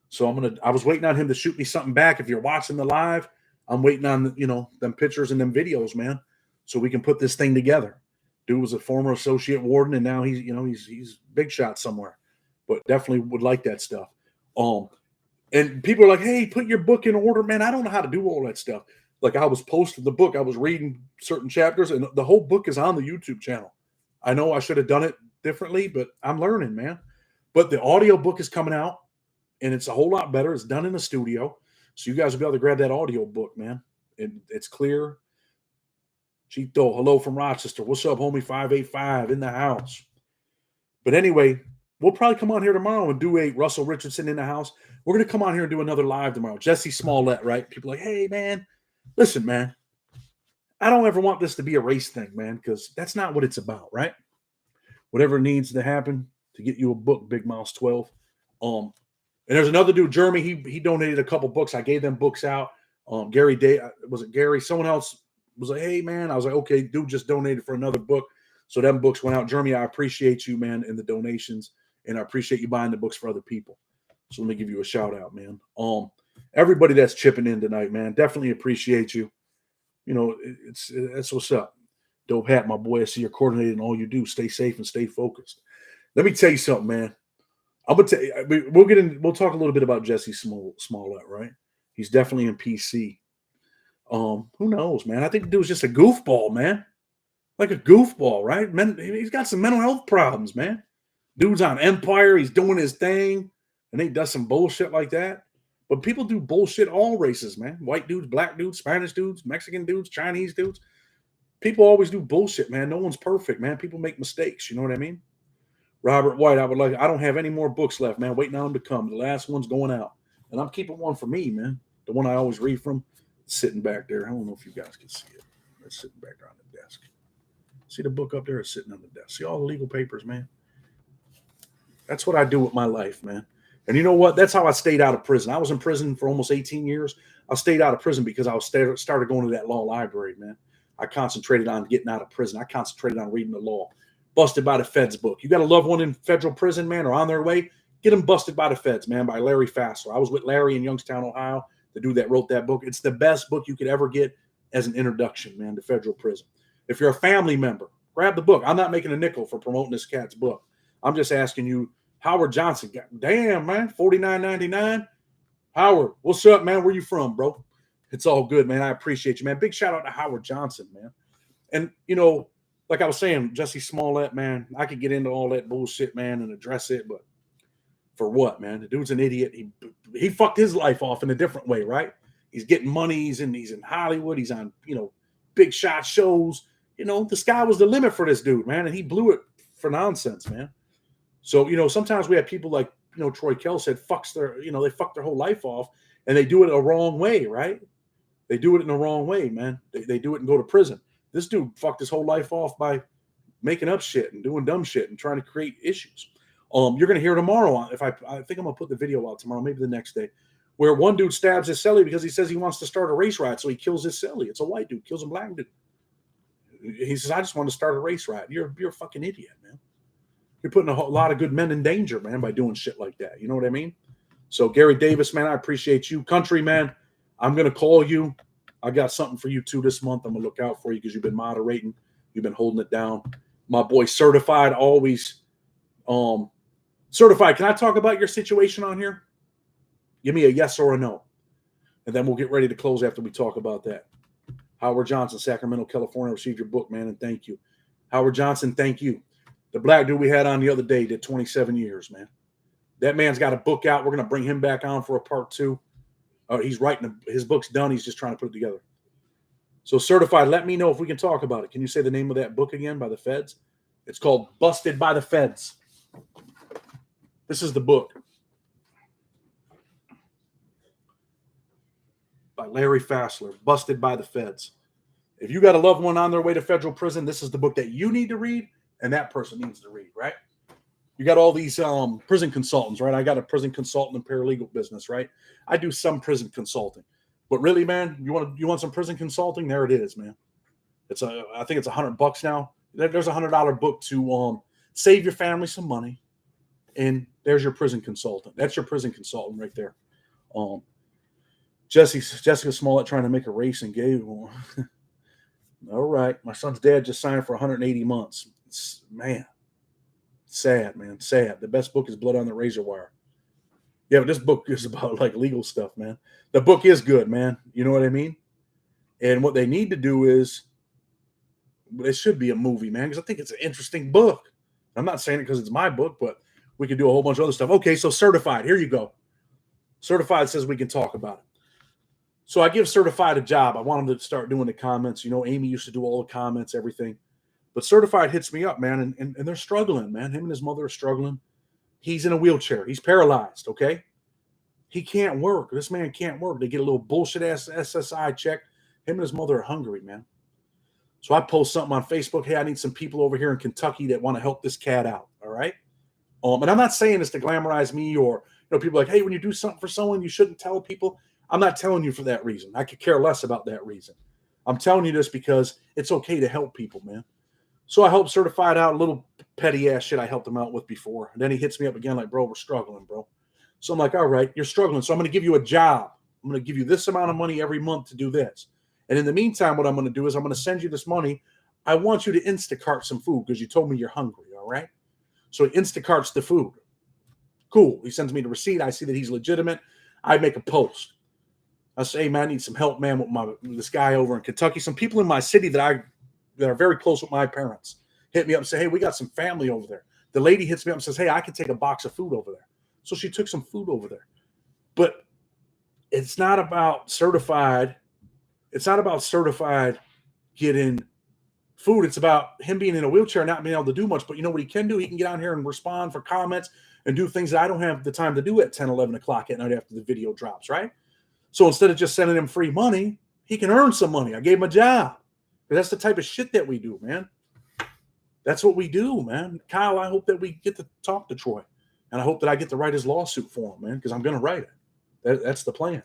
So I was waiting on him to shoot me something back. If you're watching the live, I'm waiting on, them pictures and them videos, man, so we can put this thing together. Dude was a former associate warden and now he's big shot somewhere, but definitely would like that stuff. And people are like, hey, put your book in order, man. I don't know how to do all that stuff. Like, I was posting the book, I was reading certain chapters, and the whole book is on the YouTube channel. I know I should have done it differently, but I'm learning, man. But the audio book is coming out, and it's a whole lot better. It's done in the studio, so you guys will be able to grab that audio book, man. It's clear. Chito, hello from Rochester. What's up, homie? 585 in the house. But anyway, we'll probably come on here tomorrow and do a Russell Richardson in the house. We're going to come on here and do another live tomorrow. Jessie Smollet, right? People are like, hey, man, listen, man. I don't ever want this to be a race thing, man, because that's not what it's about, right? Whatever needs to happen to get you a book, Big Mouse 12. And there's another dude, Jeremy. He donated a couple books. I gave them books out. Gary Day, was it Gary? Someone else was like, hey, man. I was like, okay, dude just donated for another book. So them books went out. Jeremy, I appreciate you, man, in the donations, and I appreciate you buying the books for other people. So let me give you a shout out, man. Everybody that's chipping in tonight, man, definitely appreciate you. That's what's up. Dope hat, my boy. I see you're coordinating all you do. Stay safe and stay focused. Let me tell you something, man. I'm gonna tell you, we'll talk a little bit about Jessie Smollett, right? He's definitely in PC. Who knows, man? I think the dude's just a goofball, man. Like a goofball, right? He's got some mental health problems, man. Dude's on Empire, he's doing his thing, and he does some bullshit like that. But people do bullshit all races, man. White dudes, black dudes, Spanish dudes, Mexican dudes, Chinese dudes. People always do bullshit, man. No one's perfect, man. People make mistakes. You know what I mean? Robert White, I don't have any more books left, man. Waiting on them to come. The last one's going out. And I'm keeping one for me, man. The one I always read from, sitting back there. I don't know if you guys can see it. It's sitting back there on the desk. See the book up there? It's sitting on the desk. See all the legal papers, man? That's what I do with my life, man. And you know what? That's how I stayed out of prison. I was in prison for almost 18 years. I stayed out of prison because I started going to that law library, man. I concentrated on getting out of prison. I concentrated on reading the law. Busted by the Feds book. You got a loved one in federal prison, man, or on their way? Get them Busted by the Feds, man, by Larry Fassler. I was with Larry in Youngstown, Ohio, the dude that wrote that book. It's the best book you could ever get as an introduction, man, to federal prison. If you're a family member, grab the book. I'm not making a nickel for promoting this cat's book. I'm just asking you, Howard Johnson. Damn, man, $49.99. Howard, what's up, man? Where you from, bro? It's all good, man. I appreciate you, man. Big shout out to Howard Johnson, man. And, like I was saying, Jessie Smollett, man, I could get into all that bullshit, man, and address it, but for what, man? The dude's an idiot. He fucked his life off in a different way, right? He's getting money. He's in Hollywood. He's on, big shot shows. The sky was the limit for this dude, man, and he blew it for nonsense, man. So, sometimes we have people like, Troy Kell said, they fuck their whole life off, and they do it a wrong way, right? They do it in the wrong way, man. They do it and go to prison. This dude fucked his whole life off by making up shit and doing dumb shit and trying to create issues. You're going to hear tomorrow, I think I'm going to put the video out tomorrow, maybe the next day, where one dude stabs his cellie because he says he wants to start a race riot, so he kills his cellie. It's a white dude, kills a black dude. He says, I just want to start a race riot. You're a fucking idiot, man. You're putting a lot of good men in danger, man, by doing shit like that. You know what I mean? So, Gary Davis, man, I appreciate you. Country, man, I'm going to call you. I got something for you, too, this month. I'm going to look out for you because you've been moderating. You've been holding it down. My boy, Certified, always Certified. Can I talk about your situation on here? Give me a yes or a no. And then we'll get ready to close after we talk about that. Howard Johnson, Sacramento, California, received your book, man, and thank you. Howard Johnson, thank you. The black dude we had on the other day did 27 years, man. That man's got a book out. We're going to bring him back on for a part 2. He's writing his book's done. He's just trying to put it together. So, Certified, let me know if we can talk about it. Can you say the name of that book again by the Feds? It's called Busted by the Feds. This is the book. by Larry Fassler, Busted by the Feds. If you got a loved one on their way to federal prison, this is the book that you need to read and that person needs to read, right? You got all these prison consultants, right? I got a prison consultant and paralegal business, right? I do some prison consulting. But really, man, you want some prison consulting? There it is, man. I think it's $100 now. There's $100 book to save your family some money, and there's your prison consultant. That's your prison consultant right there. Jessica Smollet trying to make a race and gay one. All right, my son's dad just signed for 180 months. Man, sad, man, sad. The best book is Blood on the Razor Wire. Yeah, but this book is about like legal stuff, man. The book is good, man. You know what I mean? And what they need to do is, it should be a movie, man, because I think it's an interesting book. I'm not saying it because it's my book, but we could do a whole bunch of other stuff. Okay, so Certified, here you go. Certified says we can talk about it. So I give Certified a job. I want him to start doing the comments. You know, Amy used to do all the comments, everything. But Certified hits me up, man, and they're struggling, man. Him and his mother are struggling. He's in a wheelchair. He's paralyzed, okay? He can't work. This man can't work. They get a little bullshit-ass SSI check. Him and his mother are hungry, man. So I post something on Facebook. Hey, I need some people over here in Kentucky that want to help this cat out, all right? And I'm not saying this to glamorize me or, people are like, hey, when you do something for someone, you shouldn't tell people. I'm not telling you for that reason. I could care less about that reason. I'm telling you this because it's okay to help people, man. So I helped Certified out, a little petty ass shit I helped him out with before. And then he hits me up again like, bro, we're struggling, bro. So I'm like, all right, you're struggling. So I'm going to give you a job. I'm going to give you this amount of money every month to do this. And in the meantime, what I'm going to do is I'm going to send you this money. I want you to Instacart some food because you told me you're hungry, all right? So he Instacarts the food. Cool. He sends me the receipt. I see that he's legitimate. I make a post. I say, hey, man, I need some help, man, with this guy over in Kentucky. Some people in my city that are very close with my parents hit me up and say, hey, we got some family over there. The lady hits me up and says, hey, I can take a box of food over there. So she took some food over there. But it's not about Certified. It's not about Certified getting food. It's about him being in a wheelchair and not being able to do much. But you know what he can do? He can get on here and respond for comments and do things that I don't have the time to do at 10, 11 o'clock at night after the video drops, right? So instead of just sending him free money, he can earn some money. I gave him a job. But that's the type of shit that we do, man. That's what we do, man. Kyle, I hope that we get to talk to Troy. And I hope that I get to write his lawsuit for him, man, because I'm going to write it. That's the plan.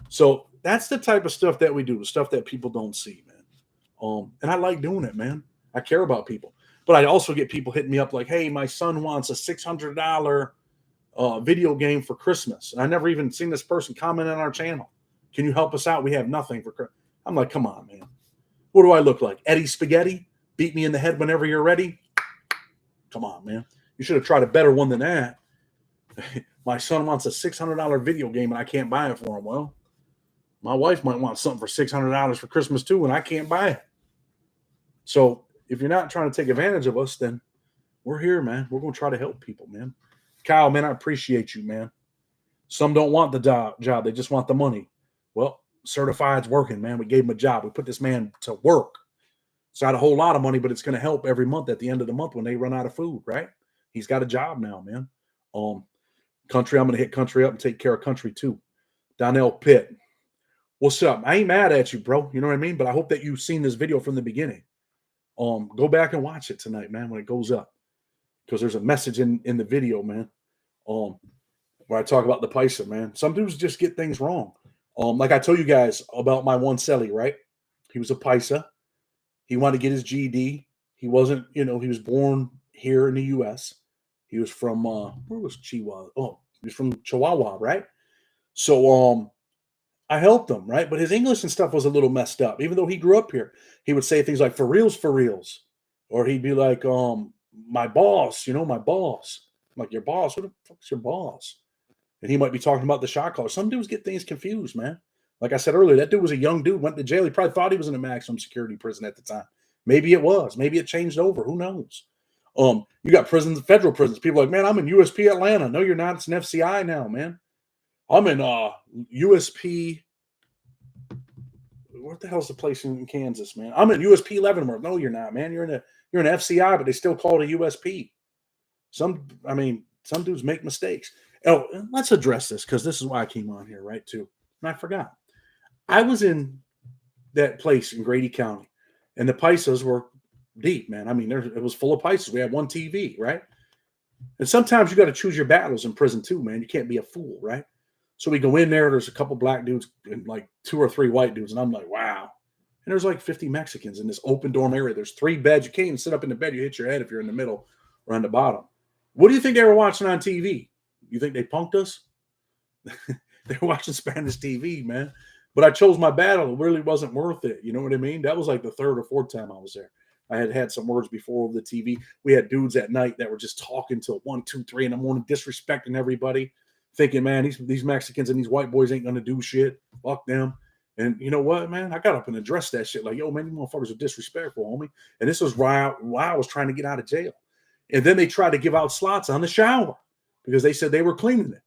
So that's the type of stuff that we do, the stuff that people don't see, man. And I like doing it, man. I care about people. But I also get people hitting me up like, hey, my son wants a $600 video game for Christmas. And I never even seen this person comment on our channel. Can you help us out? We have nothing for Christmas. I'm like, come on, man. What do I look like? Eddie Spaghetti? Beat me in the head whenever you're ready? Come on, man. You should have tried a better one than that. My son wants a $600 video game and I can't buy it for him. Well, my wife might want something for $600 for Christmas too, and I can't buy it. So if you're not trying to take advantage of us, then we're here, man. We're going to try to help people, man. Kyle, man, I appreciate you, man. Some don't want the job. They just want the money. Well, Certified's working, man. We gave him a job. We put this man to work. It's not a whole lot of money, but it's going to help every month at the end of the month when they run out of food, right? He's got a job now, man. Country, I'm going to hit Country up and take care of Country too. Donnell Pitt. What's up? I ain't mad at you, bro. You know what I mean? But I hope that you've seen this video from the beginning. Go back and watch it tonight, man, when it goes up. Because there's a message in the video, man. Where I talk about the Paisa, man. Some dudes just get things wrong. Like I told you guys about my one celly, right? He was a Paisa. He wanted to get his GED. He wasn't, he was born here in the U.S. He was from, where was Chihuahua? Oh, he was from Chihuahua, right? So, I helped him, right? But his English and stuff was a little messed up. Even though he grew up here, he would say things like, for reals. Or he'd be like, my boss, my boss. I'm like, your boss? What the fuck's your boss? And he might be talking about the shot caller. Some dudes get things confused, man. Like I said earlier, that dude was a young dude, went to jail. He probably thought he was in a maximum security prison at the time. Maybe it was. Maybe it changed over. Who knows? You got prisons, federal prisons. People are like, man, I'm in USP Atlanta. No, you're not. It's an FCI now, man. I'm in USP. What the hell's the place in Kansas, man? I'm in USP Leavenworth. No, you're not, man. You're in FCI, but they still call it a USP. Some dudes make mistakes. Oh, let's address this because this is why I came on here, right? Too, and I forgot. I was in that place in Grady County, and the Pisas were deep, man. I mean, it was full of Pisas. We had one TV, right? And sometimes you got to choose your battles in prison too, man. You can't be a fool, right? So we go in there. There's a couple black dudes and like 2 or 3 white dudes, and I'm like, wow. And there's like 50 Mexicans in this open dorm area. There's 3 beds. You can't even sit up in the bed. You hit your head if you're in the middle or on the bottom. What do you think they were watching on TV? You think they punked us? They were watching Spanish TV, man. But I chose my battle. It really wasn't worth it. You know what I mean? That was like the 3rd or 4th time I was there. I had some words before over the TV. We had dudes at night that were just talking till 1, 2, 3 in the morning, disrespecting everybody, thinking, man, these Mexicans and these white boys ain't gonna do shit. Fuck them. And you know what, man? I got up and addressed that shit. Like, yo, man, you motherfuckers are disrespectful, homie. And this was while I was trying to get out of jail. And then they tried to give out slots on the shower because they said they were cleaning it.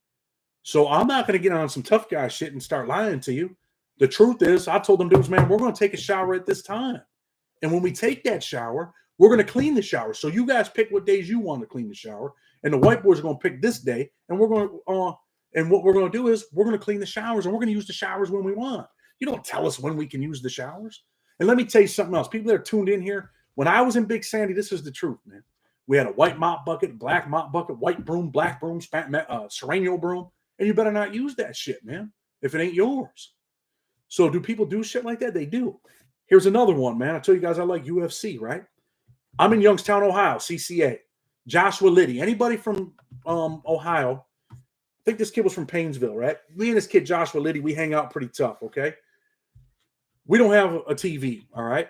So I'm not going to get on some tough guy shit and start lying to you. The truth is, I told them dudes, man, we're going to take a shower at this time. And when we take that shower, we're going to clean the shower. So you guys pick what days you want to clean the shower. And the white boys are going to pick this day. And we're going to, and what we're going to do is we're going to clean the showers and we're going to use the showers when we want. You don't tell us when we can use the showers. And let me tell you something else. People that are tuned in here, when I was in Big Sandy, this is the truth, man. We had a white mop bucket, black mop bucket, white broom, black broom, Sereno broom. And you better not use that shit, man, if it ain't yours. So do people do shit like that? They do. Here's another one, man. I tell you guys I like UFC, right? I'm in Youngstown, Ohio, CCA. Joshua Liddy. Anybody from Ohio? I think this kid was from Paynesville, right? Me and this kid, Joshua Liddy, we hang out pretty tough, okay? We don't have a TV, all right?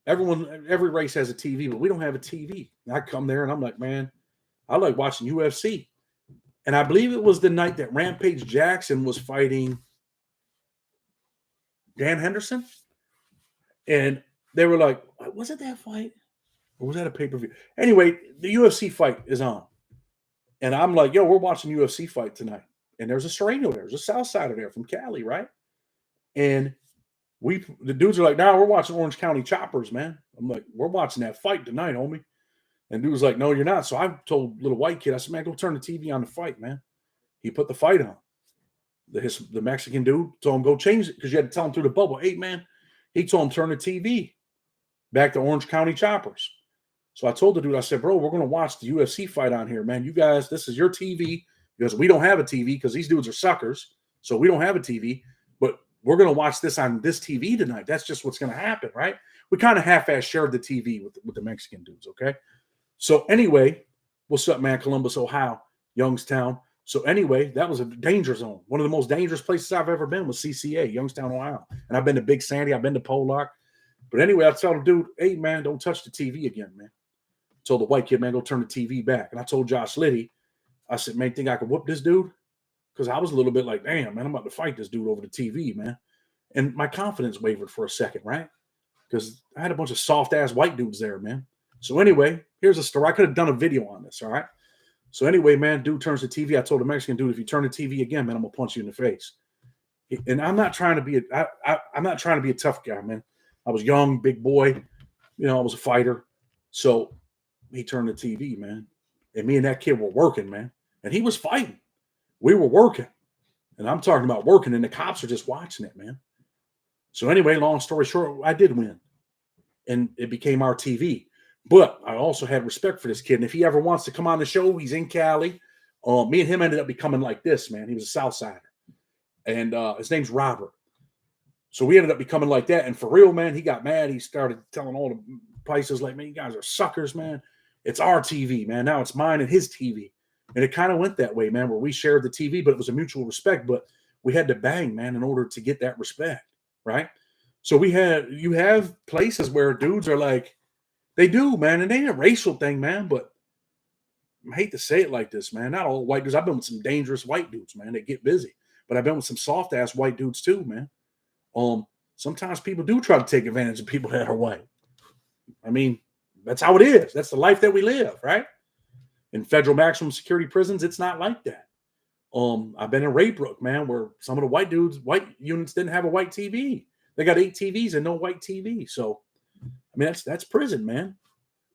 Every race has a TV, but we don't have a TV. And I come there and I'm like, man, I like watching UFC. And I believe it was the night that Rampage Jackson was fighting Dan Henderson. And they were like, was it that fight? Or was that a pay-per-view? Anyway, the UFC fight is on. And I'm like, yo, we're watching UFC fight tonight. And there's a Sereno there. There's a Southsider there from Cali, right? And the dudes are like, nah, we're watching Orange County Choppers, man. I'm like, we're watching that fight tonight, homie. And dude was like, no, you're not. So I told little white kid, I said, man, go turn the TV on the fight, man. He put the fight on. The Mexican dude told him, go change it because you had to tell him through the bubble. Hey, man, he told him, turn the TV back to Orange County Choppers. So I told the dude, I said, bro, we're going to watch the UFC fight on here, man. You guys, this is your TV because we don't have a TV because these dudes are suckers. So we don't have a TV, but we're going to watch this on this TV tonight. That's just what's going to happen, right? We kind of half-ass shared the TV with the Mexican dudes, okay? So anyway, what's up, man? Columbus, Ohio, Youngstown. So anyway, that was a danger zone. One of the most dangerous places I've ever been was CCA, Youngstown, Ohio. And I've been to Big Sandy. I've been to Polar. But anyway, I told the dude, hey, man, don't touch the TV again, man. I told the white kid, man, go turn the TV back. And I told Josh Liddy, I said, man, think I could whoop this dude? Because I was a little bit like, damn, man, I'm about to fight this dude over the TV, man. And my confidence wavered for a second, right? Because I had a bunch of soft-ass white dudes there, man. So anyway, here's a story. I could have done a video on this, all right? So anyway, man, dude turns the TV. I told the Mexican dude, if you turn the TV again, man, I'm gonna punch you in the face. And I'm not trying to be I'm not trying to be a tough guy, man. I was young, big boy, I was a fighter. So he turned the TV, man. And me and that kid were working, man. And he was fighting. We were working. And I'm talking about working, and the cops are just watching it, man. So anyway, long story short, I did win. And it became our TV. But I also had respect for this kid. And if he ever wants to come on the show, he's in Cali. Me and him ended up becoming like this, man. He was a Southsider. And his name's Robert. So we ended up becoming like that. And for real, man, he got mad. He started telling all the places, like, man, you guys are suckers, man. It's our TV, man. Now it's mine and his TV. And it kind of went that way, man, where we shared the TV, but it was a mutual respect. But we had to bang, man, in order to get that respect, right? So you have places where dudes are like, they do, man. And it ain't a racial thing, man, but I hate to say it like this, man. Not all white dudes. I've been with some dangerous white dudes, man. They get busy. But I've been with some soft-ass white dudes too, man. Sometimes people do try to take advantage of people that are white. I mean, that's how it is. That's the life that we live, right? In federal maximum security prisons, it's not like that. I've been in Raybrook, man, where some of the white units didn't have a white TV. They got 8 TVs and no white TV. So, I mean, that's prison, man.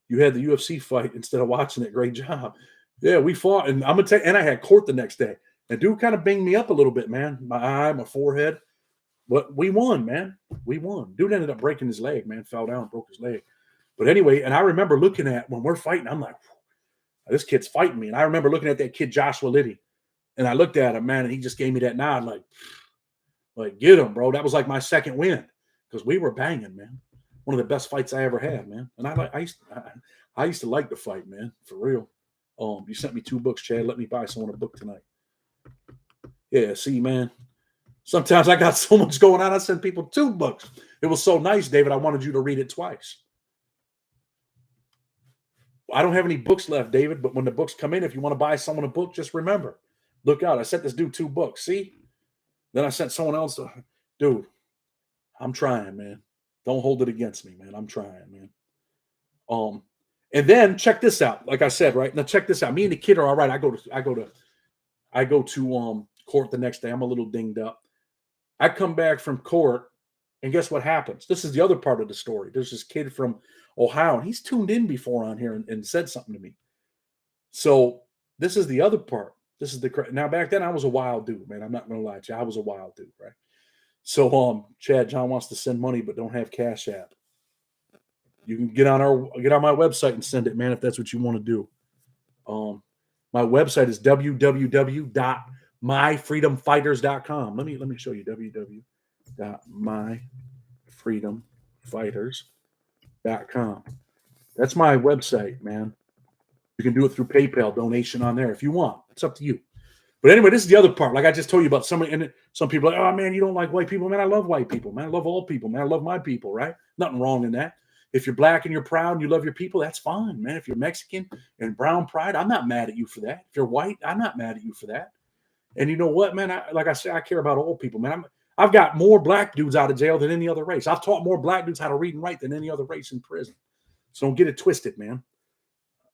You had the UFC fight instead of watching it. Great job. Yeah, we fought, and and I had court the next day. And dude kind of banged me up a little bit, man. My eye, my forehead. But we won, man. We won. Dude ended up breaking his leg, man. Fell down, broke his leg. But anyway, and I remember looking at when we're fighting, I'm like, this kid's fighting me. And I remember looking at that kid, Joshua Liddy, and I looked at him, man, and he just gave me that nod, like get him, bro. That was like my second win because we were banging, man. One of the best fights I ever had, man. And I used to like the fight, man, for real. You sent me 2 books, Chad. Let me buy someone a book tonight. Yeah, see, man. Sometimes I got so much going on, I send people 2 books. It was so nice, David. I wanted you to read it twice. I don't have any books left, David, but when the books come in, if you want to buy someone a book, just remember, look out. I sent this dude 2 books. See? Then I sent someone else. Dude, I'm trying, man. Don't hold it against me, man. I'm trying, man. And then check this out. Like I said, right now, check this out. Me and the kid are all right. I go to court the next day. I'm a little dinged up. I come back from court, and guess what happens? This is the other part of the story. There's this kid from Ohio, and he's tuned in before on here and said something to me. So this is the other part. This is now back then I was a wild dude, man. I'm not gonna lie to you. I was a wild dude, right? So Chad, John wants to send money, but don't have Cashapp. You can get on my website and send it, man, if that's what you want to do. My website is www.myfreedomfighters.com. Let me show you www.myfreedomfighters.com. That's my website, man. You can do it through PayPal donation on there if you want. It's up to you. But anyway, this is the other part. Like I just told you about some people are like, oh man, you don't like white people. Man, I love white people. Man, I love all people. Man, I love my people, right? Nothing wrong in that. If you're black and you're proud and you love your people, that's fine, man. If you're Mexican and brown pride, I'm not mad at you for that. If you're white, I'm not mad at you for that. And you know what, man? Like I said, I care about all people, man. I've got more black dudes out of jail than any other race. I've taught more black dudes how to read and write than any other race in prison. So don't get it twisted, man.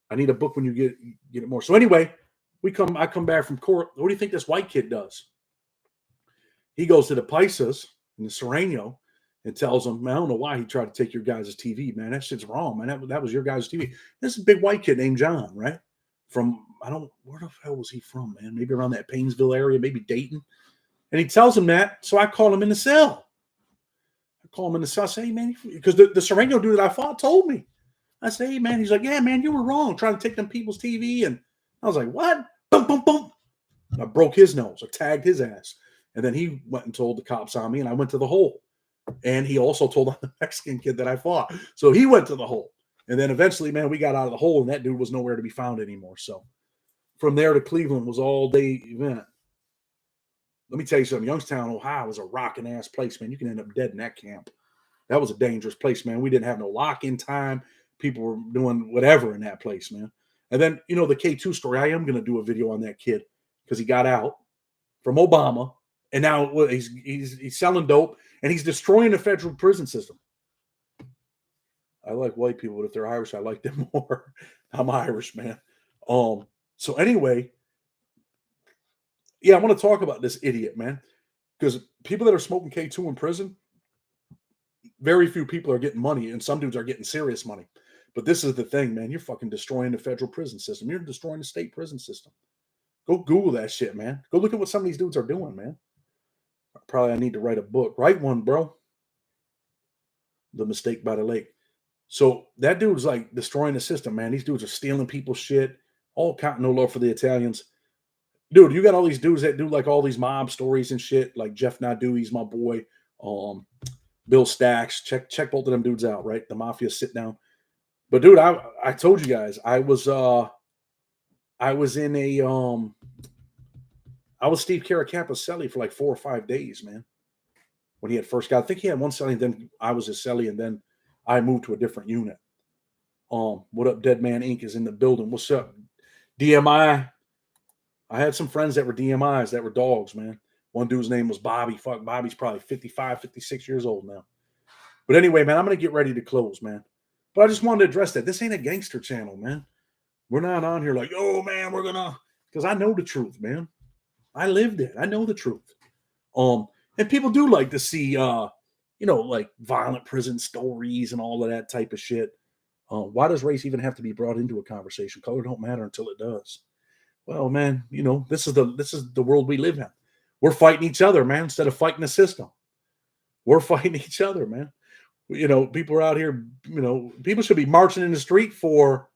I need a book when you get it more. So anyway, I come back from court. What do you think this white kid does? He goes to the Paisas in the Sereno and tells them, man, I don't know why he tried to take your guys' TV, man. That shit's wrong, man. That was your guys' TV. This is a big white kid named John, right? Where the hell was he from, man? Maybe around that Painesville area, maybe Dayton. And he tells him that, so I call him in the cell. I say, hey, man, because the Sereno dude that I fought told me. I say, hey, man. He's like, yeah, man, you were wrong trying to take them people's TV. And I was like, what? Boom, boom, boom. And I broke his nose. I tagged his ass. And then he went and told the cops on me, and I went to the hole. And he also told the Mexican kid that I fought. So he went to the hole. And then eventually, man, we got out of the hole, and that dude was nowhere to be found anymore. So from there to Cleveland was all-day event. Let me tell you something. Youngstown, Ohio was a rocking ass place, man. You can end up dead in that camp. That was a dangerous place, man. We didn't have no lock-in time. People were doing whatever in that place, man. And then, the K2 story, I am going to do a video on that kid because he got out from Obama, and now he's selling dope, and he's destroying the federal prison system. I like white people, but if they're Irish, I like them more. I'm Irish, man. So anyway, yeah, I want to talk about this idiot, man, because people that are smoking K2 in prison, very few people are getting money, and some dudes are getting serious money. But this is the thing, man. You're fucking destroying the federal prison system. You're destroying the state prison system. Go Google that shit, man. Go look at what some of these dudes are doing, man. Probably I need to write a book. Write one, bro. The Mistake by the Lake. So that dude's like destroying the system, man. These dudes are stealing people's shit. All count no love for the Italians. Dude, you got all these dudes that do like all these mob stories and shit. Like Jeff Nadu, he's my boy. Bill Stacks. Check both of them dudes out, right? The Mafia Sit Down. But dude, I told you guys, I was Steve Caracapa's celly for like 4 or 5 days, man. When he had first got, I think he had one celly, and then I was his celly, and then I moved to a different unit. What up, Dead Man Inc. is in the building. What's up? DMI. I had some friends that were DMIs that were dogs, man. One dude's name was Bobby. Fuck, Bobby's probably 55, 56 years old now. But anyway, man, I'm going to get ready to close, man. But I just wanted to address that. This ain't a gangster channel, man. We're not on here like, oh, man, we're going to, because I know the truth, man. I lived it. I know the truth. And people do like to see, like violent prison stories and all of that type of shit. Why does race even have to be brought into a conversation? Color don't matter until it does. Well, man, this is the world we live in. We're fighting each other, man, instead of fighting the system. We're fighting each other, man. People are out here, people should be marching in the street for,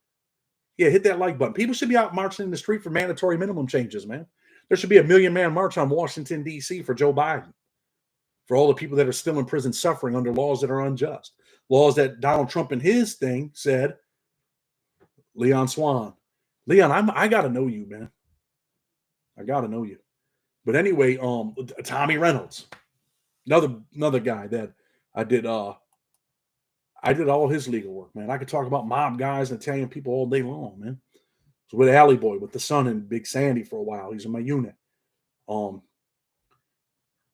yeah, hit that like button. People should be out marching in the street for mandatory minimum changes, man. There should be a 1,000,000-man march on Washington, D.C. for Joe Biden, for all the people that are still in prison suffering under laws that are unjust. Laws that Donald Trump in his thing said, Leon Swan. Leon, I got to know you, man. I got to know you. But anyway, Tommy Reynolds, another guy that I did all his legal work, man. I could talk about mob guys and Italian people all day long, man. So with Alley Boy, with the son and Big Sandy for a while. He's in my unit.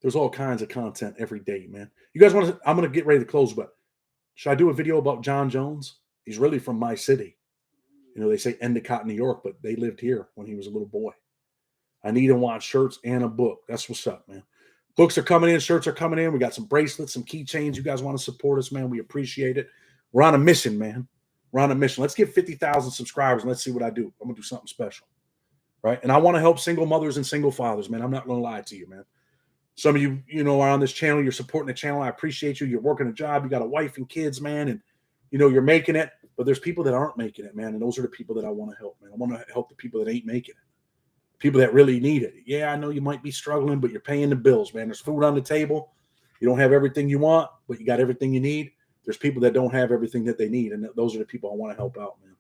There's all kinds of content every day, man. You guys want to? I'm gonna get ready to close, but should I do a video about John Jones? He's really from my city. They say Endicott, New York, but they lived here when he was a little boy. I need and want shirts and a book. That's what's up, man. Books are coming in, shirts are coming in. We got some bracelets, some keychains. You guys want to support us, man? We appreciate it. We're on a mission, man. We're on a mission. Let's get 50,000 subscribers and let's see what I do. I'm gonna do something special, right? And I want to help single mothers and single fathers, man. I'm not gonna lie to you, man. Some of you, are on this channel. You're supporting the channel. I appreciate you. You're working a job. You got a wife and kids, man, and you're making it. But there's people that aren't making it, man, and those are the people that I want to help, man. I want to help the people that ain't making it. People that really need it. Yeah, I know you might be struggling, but you're paying the bills, man. There's food on the table. You don't have everything you want, but you got everything you need. There's people that don't have everything that they need, and those are the people I want to help out, man.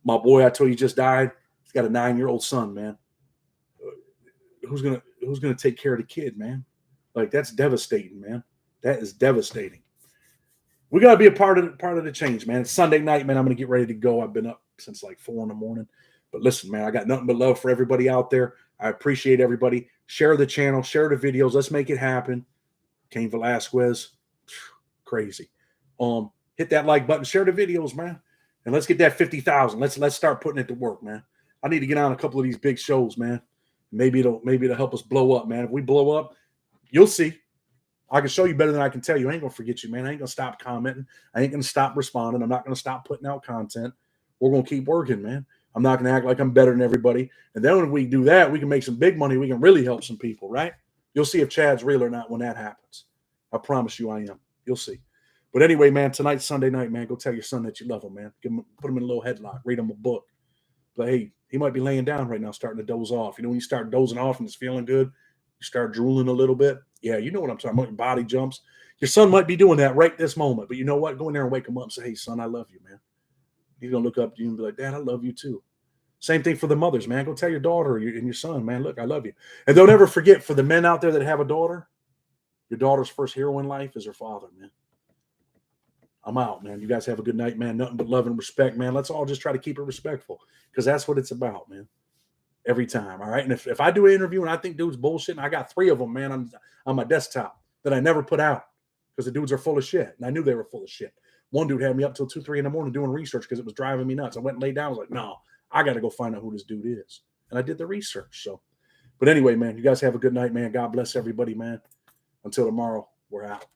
My boy, I told you, just died. He's got a 9-year-old son, man. Who's gonna take care of the kid, man? Like, that's devastating, man. That is devastating. We gotta be a part of the change, man. It's Sunday night, man. I'm gonna get ready to go. I've been up since like 4 a.m. But listen, man, I got nothing but love for everybody out there. I appreciate everybody. Share the channel, share the videos. Let's make it happen. Cain Velasquez, crazy. Hit that like button, share the videos, man, and let's get that 50,000. Let's start putting it to work, man. I need to get on a couple of these big shows, man. Maybe it'll help us blow up, man. If we blow up, you'll see. I can show you better than I can tell you. I ain't gonna forget you, man. I ain't gonna stop commenting. I ain't gonna stop responding. I'm not gonna stop putting out content. We're gonna keep working, man. I'm not gonna act like I'm better than everybody. And then when we do that, we can make some big money. We can really help some people, right? You'll see if Chad's real or not when that happens. I promise you I am. You'll see. But anyway, man, tonight's Sunday night, man. Go tell your son that you love him, man. Put him in a little headlock. Read him a book. But hey, he might be laying down right now, starting to doze off. When you start dozing off and it's feeling good, you start drooling a little bit. Yeah, you know what I'm talking about. Your body jumps. Your son might be doing that right this moment. But you know what? Go in there and wake him up and say, hey, son, I love you, man. He's going to look up to you and be like, Dad, I love you too. Same thing for the mothers, man. Go tell your daughter and your son, man, look, I love you. And don't ever forget, for the men out there that have a daughter, your daughter's first hero in life is her father, man. I'm out, man. You guys have a good night, man. Nothing but love and respect, man. Let's all just try to keep it respectful, because that's what it's about, man. Every time, all right? And if I do an interview and I think dude's bullshit, I got 3 of them, man, on my desktop that I never put out because the dudes are full of shit. And I knew they were full of shit. One dude had me up till 2, 3 in the morning doing research because it was driving me nuts. I went and laid down. I was like, no, I got to go find out who this dude is. And I did the research. So, but anyway, man, you guys have a good night, man. God bless everybody, man. Until tomorrow, we're out.